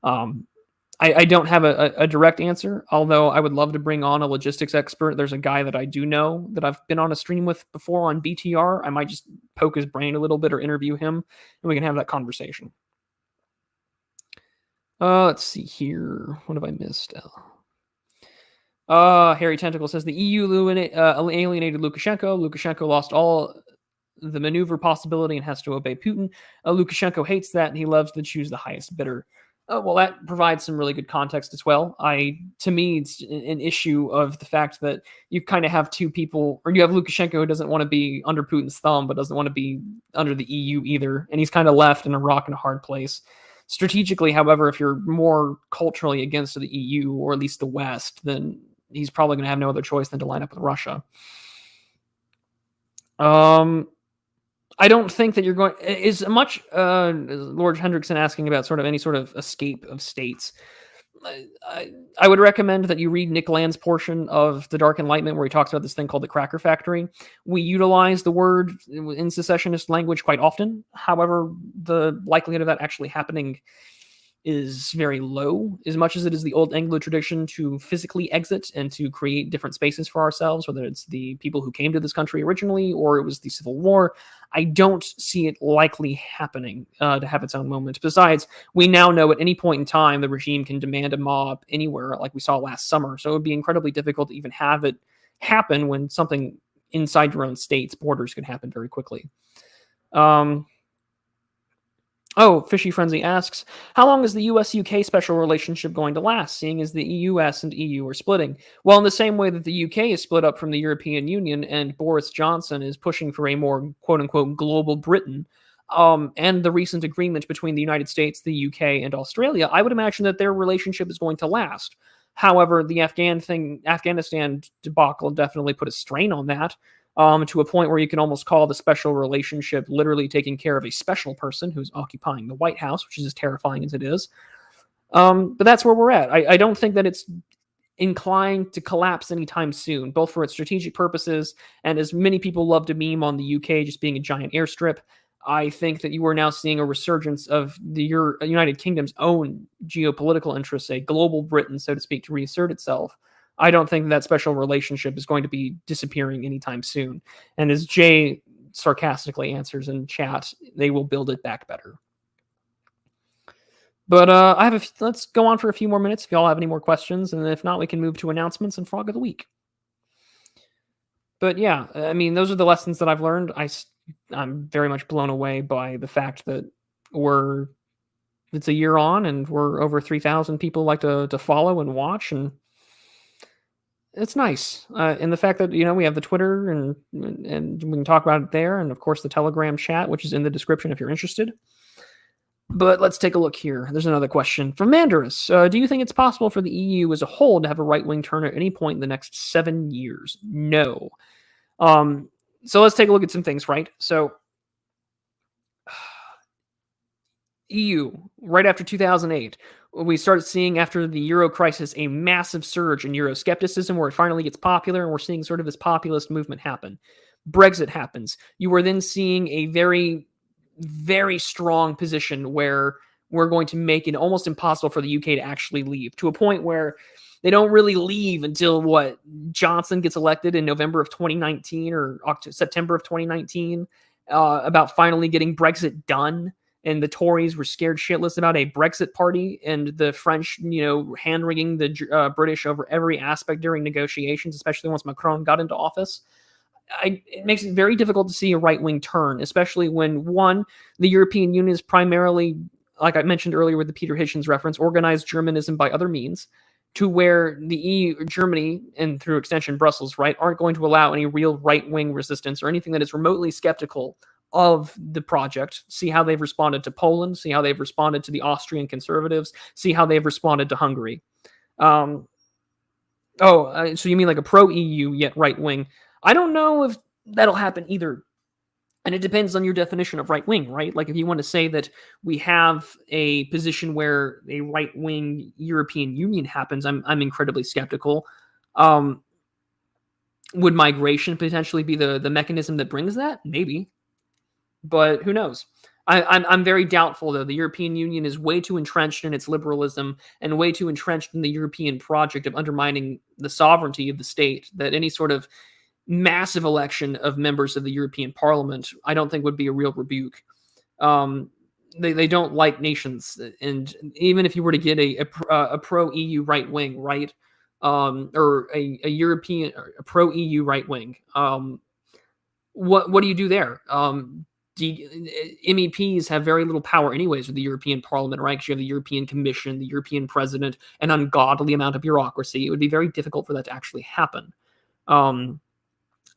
I don't have a direct answer, although I would love to bring on a logistics expert. There's a guy that I do know that I've been on a stream with before on BTR. I might just poke his brain a little bit or interview him, and we can have that conversation. Let's see here. What have I missed? Harry Tentacle says the EU alienated Lukashenko. Lukashenko lost all the maneuver possibility and has to obey Putin. Lukashenko hates that, and he loves to choose the highest bidder. Well, that provides some really good context as well. To me, it's an issue of the fact that you kind of have two people, or you have Lukashenko who doesn't want to be under Putin's thumb, but doesn't want to be under the EU either, and he's kind of left in a rock and a hard place. Strategically, however, if you're more culturally against the EU, or at least the West, then he's probably going to have no other choice than to line up with Russia. I don't think that you're going as much. Lord Hendrickson asking about sort of any sort of escape of states. I would recommend that you read Nick Land's portion of The Dark Enlightenment, where he talks about this thing called the Cracker Factory. We utilize the word in secessionist language quite often. However, the likelihood of that actually happening is very low, as much as it is the old Anglo tradition to physically exit and to create different spaces for ourselves, whether it's the people who came to this country originally or it was the Civil War. I don't see it likely happening to have its own moment. Besides, we now know at any point in time the regime can demand a mob anywhere, like we saw last summer. So it would be incredibly difficult to even have it happen when something inside your own state's borders could happen very quickly. Fishy Frenzy asks, how long is the US-UK special relationship going to last, seeing as the US and EU are splitting? Well, in the same way that the UK is split up from the European Union and Boris Johnson is pushing for a more quote-unquote global Britain, and the recent agreement between the United States, the UK, and Australia, I would imagine that their relationship is going to last. However, the Afghanistan debacle definitely put a strain on that. To a point where you can almost call the special relationship literally taking care of a special person who's occupying the White House, which is as terrifying as it is. But that's where we're at. I don't think that it's inclined to collapse anytime soon, both for its strategic purposes and as many people love to meme on the UK just being a giant airstrip. I think that you are now seeing a resurgence of the United Kingdom's own geopolitical interests, a global Britain, so to speak, to reassert itself. I don't think that special relationship is going to be disappearing anytime soon. And as Jay sarcastically answers in chat, they will build it back better. But let's go on for a few more minutes if y'all have any more questions, and if not, we can move to announcements and Frog of the Week. But yeah, I mean, those are the lessons that I've learned. I'm very much blown away by the fact that it's a year on, and we're over 3,000 people like to follow and watch, and it's nice. And the fact that, we have the Twitter and we can talk about it there. And of course, the Telegram chat, which is in the description if you're interested. But let's take a look here. There's another question from Mandarus. Do you think it's possible for the EU as a whole to have a right-wing turn at any point in the next 7 years? No. So let's take a look at some things, right? So EU, right after 2008, we started seeing after the Euro crisis a massive surge in Euroscepticism where it finally gets popular, and we're seeing sort of this populist movement happen. Brexit happens. You are then seeing a very, very strong position where we're going to make it almost impossible for the UK to actually leave, to a point where they don't really leave until Johnson gets elected in November of 2019 or September of 2019, about finally getting Brexit done. And the Tories were scared shitless about a Brexit party, and the French, hand-wringing the British over every aspect during negotiations, especially once Macron got into office. It makes it very difficult to see a right-wing turn, especially when, one, the European Union is primarily, like I mentioned earlier with the Peter Hitchens reference, organized Germanism by other means, to where the EU, Germany, and through extension Brussels, right, aren't going to allow any real right-wing resistance or anything that is remotely skeptical of the project. See how they've responded to Poland, see how they've responded to the Austrian conservatives, see how they've responded to Hungary. So you mean like a pro-EU yet right-wing? I don't know if that'll happen either. And it depends on your definition of right-wing, right? Like if you want to say that we have a position where a right-wing European Union happens, I'm incredibly skeptical. Would migration potentially be the mechanism that brings that? Maybe. But who knows? I'm very doubtful, though. The European Union is way too entrenched in its liberalism and way too entrenched in the European project of undermining the sovereignty of the state that any sort of massive election of members of the European Parliament, I don't think would be a real rebuke. They don't like nations. And even if you were to get a pro-EU right wing, right? Or a European, a pro-EU right wing, what do you do there? MEPs have very little power anyways with the European Parliament, right? Because you have the European Commission, the European President, an ungodly amount of bureaucracy. It would be very difficult for that to actually happen. And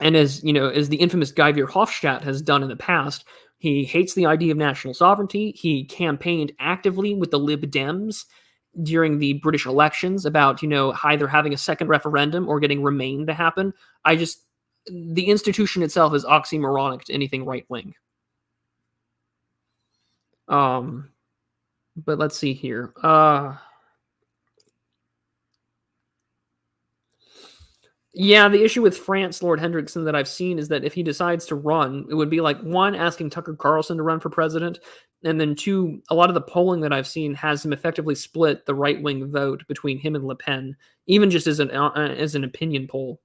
as the infamous Guy Verhofstadt has done in the past, he hates the idea of national sovereignty. He campaigned actively with the Lib Dems during the British elections about, either having a second referendum or getting Remain to happen. The institution itself is oxymoronic to anything right-wing. But let's see here. Yeah, the issue with France, Lord Hendrickson, that I've seen is that if he decides to run, it would be like, one, asking Tucker Carlson to run for president, and then two, a lot of the polling that I've seen has him effectively split the right-wing vote between him and Le Pen, even just as an opinion poll.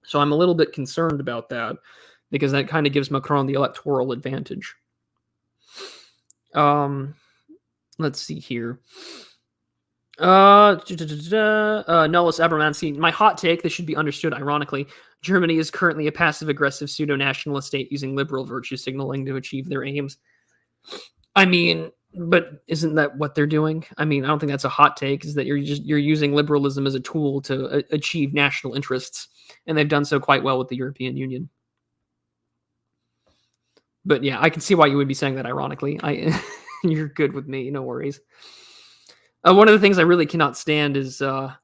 So I'm a little bit concerned about that, because that kind of gives Macron the electoral advantage. Let's see here. Nullis Abramancy. My hot take, this should be understood ironically. Germany is currently a passive-aggressive pseudo-nationalist state using liberal virtue signaling to achieve their aims. I mean, but isn't that what they're doing? I mean, I don't think that's a hot take, is that you're using liberalism as a tool to achieve national interests, and they've done so quite well with the European Union. But yeah, I can see why you would be saying that ironically. You're good with me, no worries. One of the things I really cannot stand is the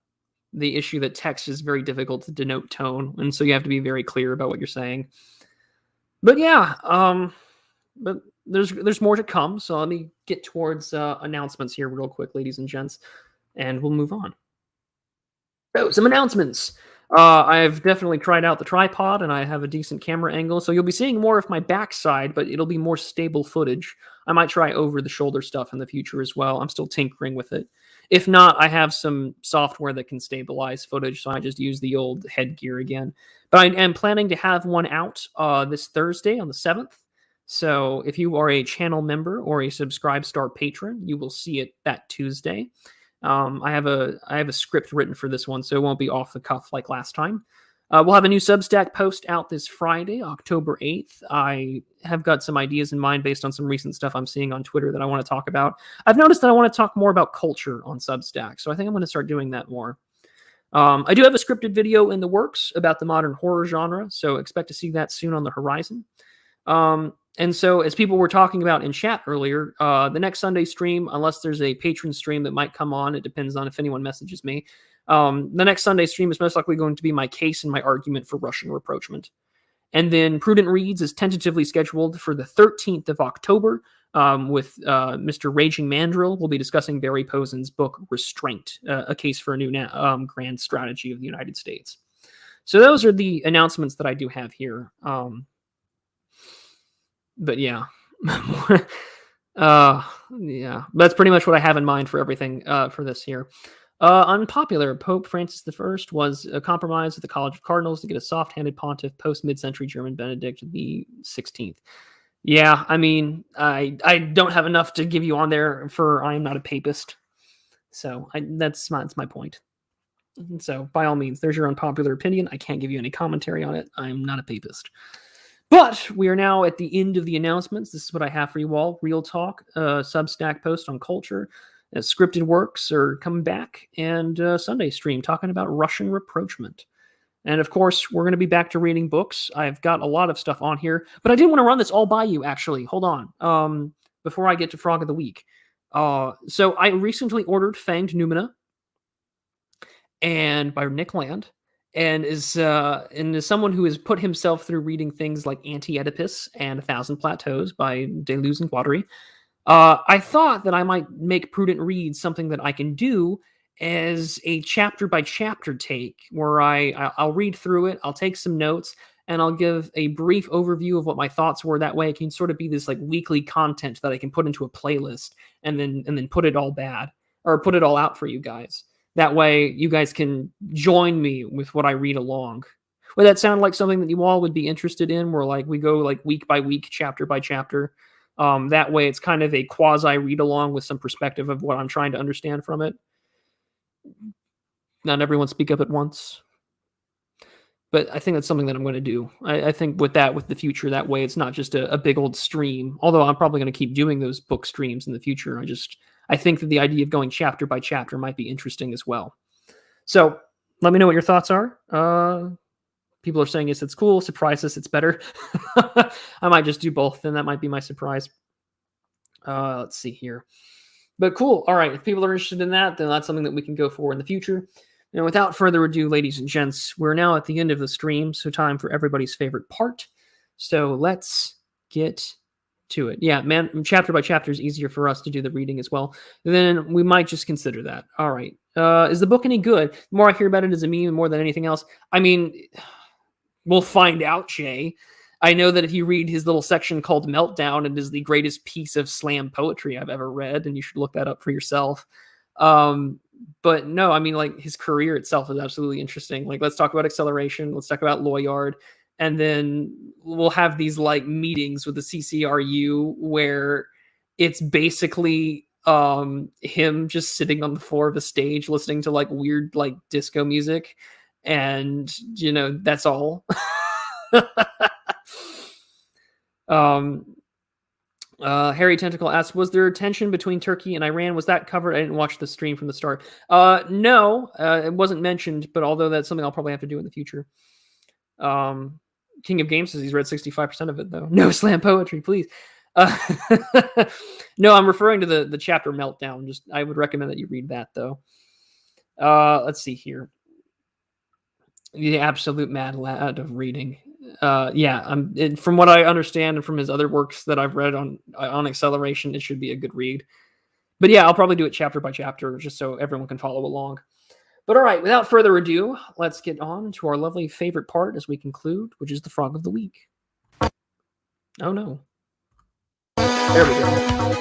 issue that text is very difficult to denote tone, and so you have to be very clear about what you're saying. But yeah, but there's more to come, so let me get towards announcements here real quick, ladies and gents, and we'll move on. So, some announcements. I've definitely tried out the tripod, and I have a decent camera angle, so you'll be seeing more of my backside, but it'll be more stable footage. I might try over-the-shoulder stuff in the future as well. I'm still tinkering with it. If not, I have some software that can stabilize footage, so I just use the old headgear again. But I am planning to have one out this Thursday on the 7th. So if you are a channel member or a Subscribe Star patron, you will see it that Tuesday. I have a script written for this one, so it won't be off the cuff like last time. We'll have a new Substack post out this Friday, October 8th. I have got some ideas in mind based on some recent stuff I'm seeing on Twitter that I want to talk about. I've noticed that I want to talk more about culture on Substack, so I think I'm going to start doing that more. I do have a scripted video in the works about the modern horror genre, so expect to see that soon on the horizon. And so, as people were talking about in chat earlier, the next Sunday stream, unless there's a patron stream that might come on, it depends on if anyone messages me. The next Sunday stream is most likely going to be my case and my argument for Russian rapprochement. And then Prudent Reads is tentatively scheduled for the 13th of October with Mr. Raging Mandrill. We'll be discussing Barry Posen's book, Restraint, a case for a new grand strategy of the United States. So those are the announcements that I do have here. But yeah. Yeah, that's pretty much what I have in mind for everything for this here. Unpopular. Pope Francis I was a compromise with the College of Cardinals to get a soft-handed pontiff post-mid-century German Benedict the 16th. Yeah, I mean, I don't have enough to give you on there for I am not a papist. So that's my point. So by all means, there's your unpopular opinion. I can't give you any commentary on it. I'm not a papist. But we are now at the end of the announcements. This is what I have for you all. Real Talk, Substack post on culture. Scripted works are coming back, and Sunday stream talking about Russian rapprochement. And of course, we're going to be back to reading books. I've got a lot of stuff on here, but I did want to run this all by you, actually. Hold on. Before I get to Frog of the Week. So I recently ordered Fanged Numina and by Nick Land, and is someone who has put himself through reading things like Anti-Oedipus and A Thousand Plateaus by Deleuze and Guattari. I thought that I might make Prudent Reads something that I can do as a chapter-by-chapter take, where I'll read through it, I'll take some notes, and I'll give a brief overview of what my thoughts were. That way it can sort of be this like weekly content that I can put into a playlist and then put it all out for you guys. That way you guys can join me with what I read along. Would that sound like something that you all would be interested in, where like we go like week by week, chapter by chapter? That way it's kind of a quasi read along with some perspective of what I'm trying to understand from it. Not everyone speak up at once. But I think that's something that I'm going to do. I think with the future, that way it's not just a big old stream. Although I'm probably going to keep doing those book streams in the future. I think that the idea of going chapter by chapter might be interesting as well. So let me know what your thoughts are. People are saying, yes, it's cool. Surprise us, it's better. I might just do both, and that might be my surprise. Let's see here. But cool. All right. If people are interested in that, then that's something that we can go for in the future. And without further ado, ladies and gents, we're now at the end of the stream, so time for everybody's favorite part. So let's get to it. Yeah, man, chapter by chapter is easier for us to do the reading as well. Then we might just consider that. All right. Is the book any good? The more I hear about it as a meme more than anything else. I mean, we'll find out, Shay. I know that if you read his little section called Meltdown, it is the greatest piece of slam poetry I've ever read, and you should look that up for yourself. But no, I mean, like, his career itself is absolutely interesting. Like, let's talk about Acceleration. Let's talk about Loyard. And then we'll have these, like, meetings with the CCRU where it's basically him just sitting on the floor of a stage listening to, like, weird, like, disco music. And, you know, that's all. Harry Tentacle asks, was there tension between Turkey and Iran? Was that covered? I didn't watch the stream from the start. No, it wasn't mentioned, but although that's something I'll probably have to do in the future. King of Games says he's read 65% of it, though. No slam poetry, please. No, I'm referring to the chapter Meltdown. I would recommend that you read that, though. Let's see here. The absolute mad lad of reading. From what I understand and from his other works that I've read on Acceleration, it should be a good read. But yeah, I'll probably do it chapter by chapter just so everyone can follow along. But all right, without further ado, let's get on to our lovely favorite part as we conclude, which is the Frog of the Week. Oh no. There we go.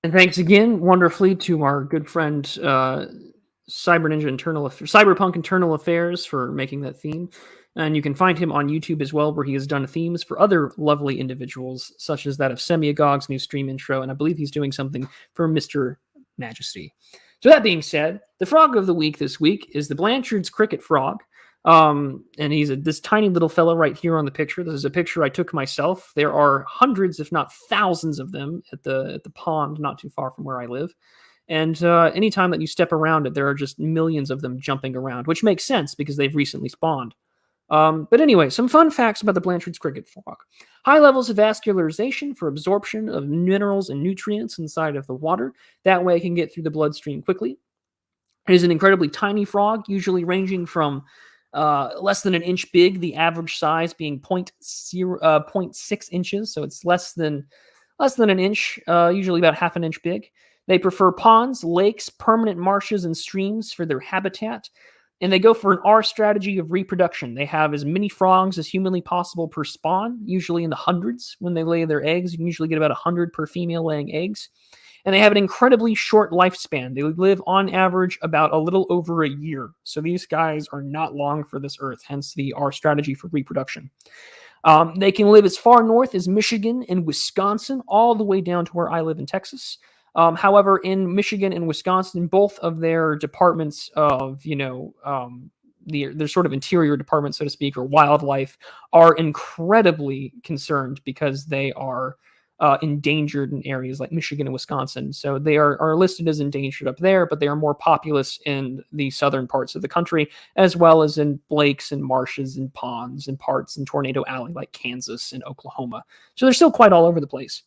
And thanks again, wonderfully, to our good friend Cyberpunk Internal Affairs for making that theme. And you can find him on YouTube as well, where he has done themes for other lovely individuals, such as that of Semiagog's new stream intro, and I believe he's doing something for Mr. Majesty. So that being said, the frog of the week this week is the Blanchard's cricket frog. And he's this tiny little fellow right here on the picture. This is a picture I took myself. There are hundreds, if not thousands, of them at the pond not too far from where I live. And anytime that you step around it, there are just millions of them jumping around, which makes sense because they've recently spawned. But anyway, some fun facts about the Blanchard's cricket frog. High levels of vascularization for absorption of minerals and nutrients inside of the water. That way it can get through the bloodstream quickly. It is an incredibly tiny frog, usually ranging from less than an inch big, the average size being 0.6 inches, so it's less than an inch, usually about half an inch big. They prefer ponds, lakes, permanent marshes, and streams for their habitat. And they go for an R strategy of reproduction. They have as many frogs as humanly possible per spawn, usually in the hundreds when they lay their eggs. You can usually get about 100 per female laying eggs. And they have an incredibly short lifespan. They live on average about a little over a year. So these guys are not long for this earth, hence the R strategy for reproduction. They can live as far north as Michigan and Wisconsin, all the way down to where I live in Texas. However, in Michigan and Wisconsin, both of their departments of, their sort of interior department, so to speak, or wildlife, are incredibly concerned because they are endangered in areas like Michigan and Wisconsin. So they are listed as endangered up there, but they are more populous in the southern parts of the country, as well as in lakes and marshes and ponds and parts in Tornado Alley like Kansas and Oklahoma. So they're still quite all over the place.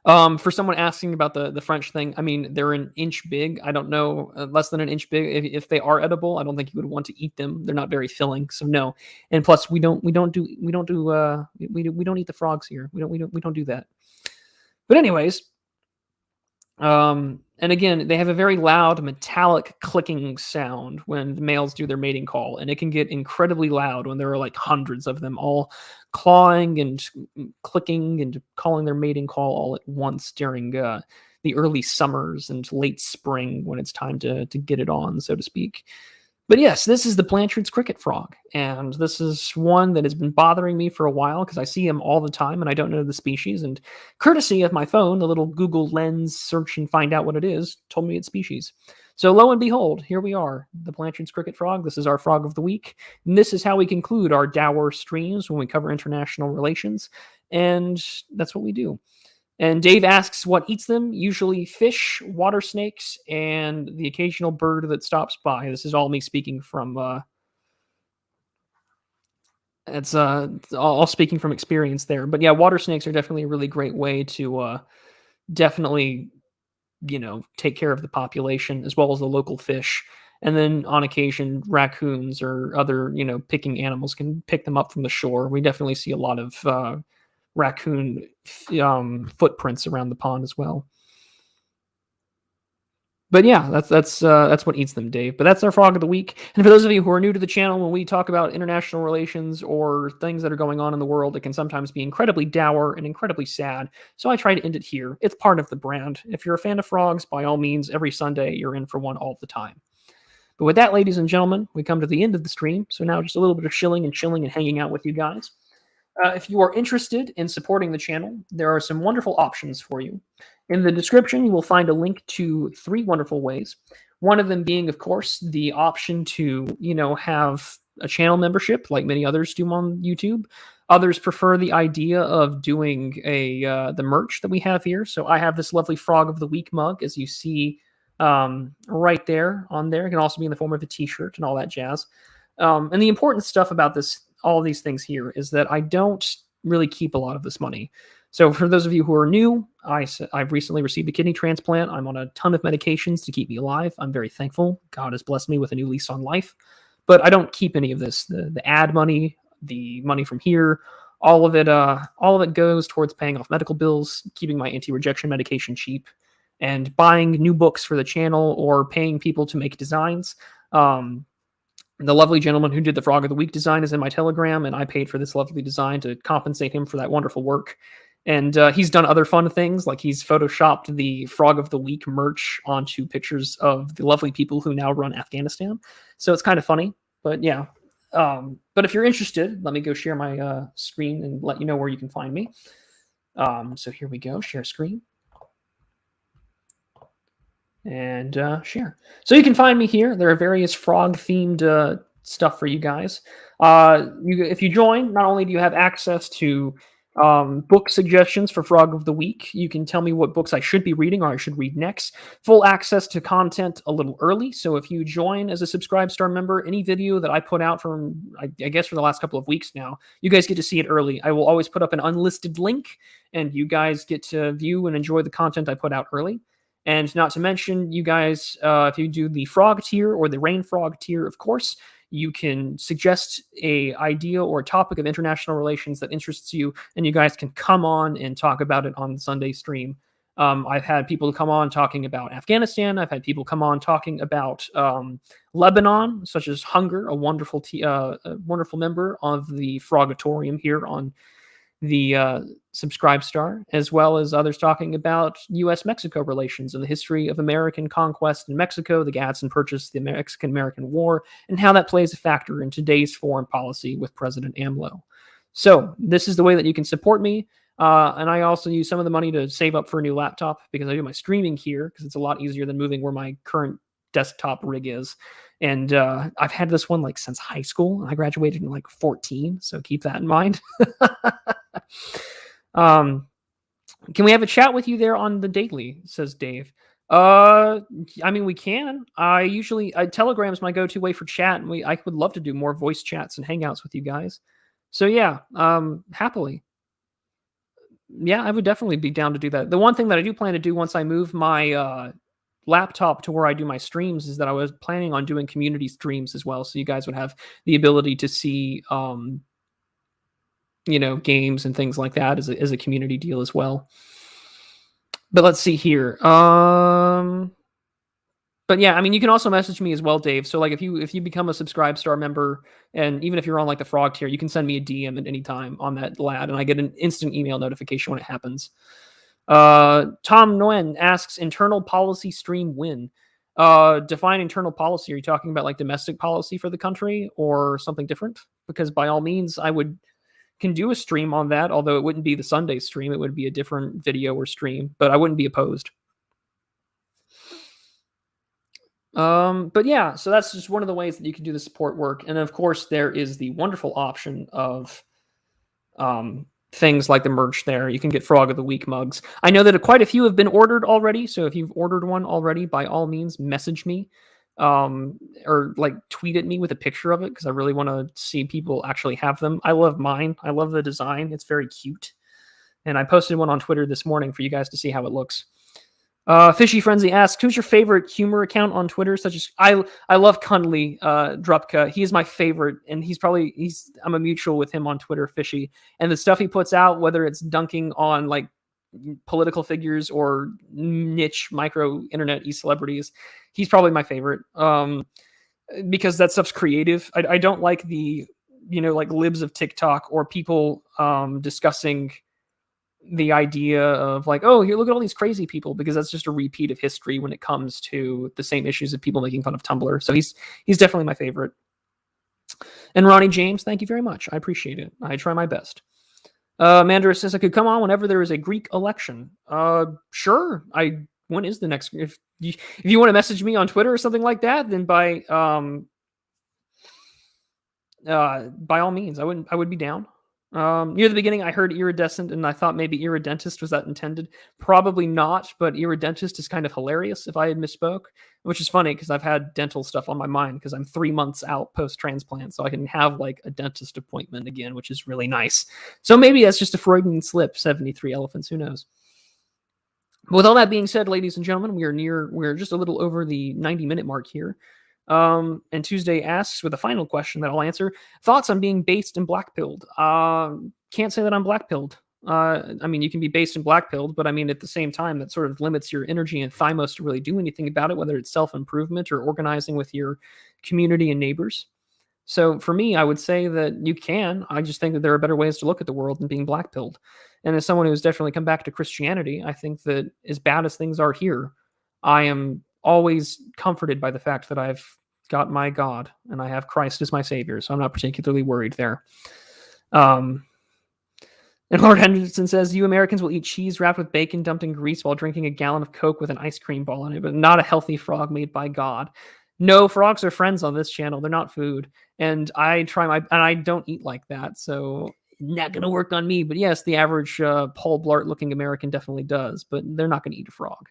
For someone asking about the French thing, I mean, they're an inch big. I don't know, less than an inch big. If they are edible, I don't think you would want to eat them. They're not very filling, so no. And plus, we don't eat the frogs here. We don't do that. But anyways, and again, they have a very loud metallic clicking sound when the males do their mating call, and it can get incredibly loud when there are like hundreds of them all clawing and clicking and calling their mating call all at once during the early summers and late spring when it's time to get it on, so to speak. But yes, this is the Blanchard's cricket frog, and this is one that has been bothering me for a while because I see him all the time and I don't know the species, and courtesy of my phone, the little Google Lens search and find out what it is, told me its species. So lo and behold, here we are, the Blanchard's cricket frog. This is our frog of the week, and this is how we conclude our dour streams when we cover international relations, and that's what we do. And Dave asks what eats them, usually fish, water snakes, and the occasional bird that stops by. This is all me speaking from, it's all speaking from experience there. But yeah, water snakes are definitely a really great way to definitely, take care of the population as well as the local fish. And then on occasion, raccoons or other, picking animals can pick them up from the shore. We definitely see a lot of raccoon footprints around the pond as well. But yeah, that's what eats them, Dave. But that's our frog of the week. And for those of you who are new to the channel, when we talk about international relations or things that are going on in the world, it can sometimes be incredibly dour and incredibly sad. So I try to end it here. It's part of the brand. If you're a fan of frogs, by all means, every Sunday you're in for one all the time. But with that, ladies and gentlemen, we come to the end of the stream. So now just a little bit of chilling and hanging out with you guys. If you are interested in supporting the channel, there are some wonderful options for you. In the description, you will find a link to 3 wonderful ways. One of them being, of course, the option to, have a channel membership like many others do on YouTube. Others prefer the idea of doing the merch that we have here. So I have this lovely Frog of the Week mug, as you see right there on there. It can also be in the form of a t-shirt and all that jazz. And the important stuff about all of these things here is that I don't really keep a lot of this money. So for those of you who are new, I've recently received a kidney transplant. I'm on a ton of medications to keep me alive. I'm very thankful. God has blessed me with a new lease on life. But I don't keep any of this. The ad money, the money from here, all of it goes towards paying off medical bills, keeping my anti-rejection medication cheap, and buying new books for the channel or paying people to make designs. The lovely gentleman who did the Frog of the Week design is in my Telegram, and I paid for this lovely design to compensate him for that wonderful work. And he's done other fun things, like he's photoshopped the Frog of the Week merch onto pictures of the lovely people who now run Afghanistan. So it's kind of funny, but yeah. But if you're interested, let me go share my screen and let you know where you can find me. So here we go, share screen. And share. So you can find me here. There are various frog-themed stuff for you guys. If you join, not only do you have access to book suggestions for Frog of the Week, you can tell me what books I should be reading or I should read next. Full access to content a little early. So if you join as a Subscribe Star member, any video that I put out from, I guess for the last couple of weeks now, you guys get to see it early. I will always put up an unlisted link, and you guys get to view and enjoy the content I put out early. And not to mention, you guys, if you do the frog tier or the rain frog tier, of course, you can suggest a idea or a topic of international relations that interests you, and you guys can come on and talk about it on the Sunday stream. I've had people come on talking about Afghanistan. I've had people come on talking about Lebanon, such as Hunger, a wonderful member of the Frogatorium here on the Subscribe Star, as well as others talking about U.S.-Mexico relations and the history of American conquest in Mexico, the Gadsden Purchase, the Mexican-American War, and how that plays a factor in today's foreign policy with President AMLO. So this is the way that you can support me. And I also use some of the money to save up for a new laptop because I do my streaming here because it's a lot easier than moving where my current desktop rig is. And I've had this one like since high school. I graduated in like 14, so keep that in mind. Can we have a chat with you there on the daily? Says Dave. I mean, we can. Telegram's my go-to way for chat, and I would love to do more voice chats and hangouts with you guys. So yeah, happily. Yeah, I would definitely be down to do that. The one thing that I do plan to do once I move my laptop to where I do my streams is that I was planning on doing community streams as well, so you guys would have the ability to see games and things like that as a community deal as well. But let's see here. But yeah, I mean, you can also message me as well, Dave. So like if you become a Subscribe Star member, and even if you're on like the Frog tier, you can send me a DM at any time on that lad, and I get an instant email notification when it happens. Tom Nguyen asks, internal policy stream when? Define internal policy. Are you talking about like domestic policy for the country or something different? Because by all means, I can do a stream on that, although it wouldn't be the Sunday stream. It would be a different video or stream, but I wouldn't be opposed. But yeah, so that's just one of the ways that you can do the support work. And of course, there is the wonderful option of things like the merch there. You can get Frog of the Week mugs. I know that quite a few have been ordered already, so if you've ordered one already, by all means, message me or like tweet at me with a picture of it, because I really want to see people actually have them. I love mine. I love the design. It's very cute. And I posted one on Twitter this morning for you guys to see how it looks. Fishy Frenzy asks, who's your favorite humor account on Twitter? Such as I love Cundley Drupka. He is my favorite, and I'm a mutual with him on Twitter, Fishy. And the stuff he puts out, whether it's dunking on like political figures or niche micro internet celebrities, he's probably my favorite. Because that stuff's creative. I don't like the like libs of TikTok or people discussing the idea of like, oh, here, look at all these crazy people, because that's just a repeat of history when it comes to the same issues of people making fun of Tumblr. So he's definitely my favorite. And Ronnie James, thank you very much. I appreciate it. I try my best. Mandara says I could come on whenever there is a Greek election. Sure. When is the next? If you want to message me on Twitter or something like that, then by all means, I would be down. Near the beginning, I heard iridescent, and I thought maybe iridentist was that intended. Probably not, but iridentist is kind of hilarious if I had misspoke, which is funny because I've had dental stuff on my mind because I'm 3 months out post-transplant, so I can have like a dentist appointment again, which is really nice. So maybe that's just a Freudian slip, 73 elephants, who knows? But with all that being said, ladies and gentlemen, we're just a little over the 90-minute mark here. And Tuesday asks with a final question that I'll answer: thoughts on being based and blackpilled? Can't say that I'm blackpilled. I mean, you can be based and blackpilled, but I mean, at the same time, that sort of limits your energy and thymos to really do anything about it, whether it's self-improvement or organizing with your community and neighbors. So for me, I would say that you can. I just think that there are better ways to look at the world than being blackpilled. And as someone who's definitely come back to Christianity, I think that as bad as things are here, I am always comforted by the fact that I've got my God and I have Christ as my savior. So I'm not particularly worried there. And Lord Henderson says, you Americans will eat cheese wrapped with bacon dumped in grease while drinking a gallon of Coke with an ice cream ball in it, but not a healthy frog made by God. No, frogs are friends on this channel. They're not food. And I don't eat like that. So not going to work on me. But yes, the average Paul Blart looking American definitely does, but they're not going to eat a frog.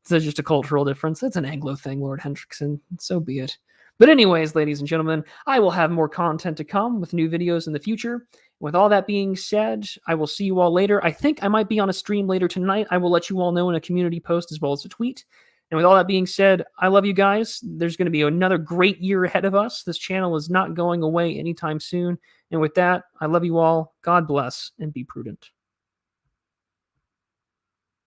It's just a cultural difference. It's an Anglo thing, Lord Hendrickson. So be it. But anyways, ladies and gentlemen, I will have more content to come with new videos in the future. With all that being said, I will see you all later. I think I might be on a stream later tonight. I will let you all know in a community post as well as a tweet. And with all that being said, I love you guys. There's going to be another great year ahead of us. This channel is not going away anytime soon. And with that, I love you all. God bless and be prudent.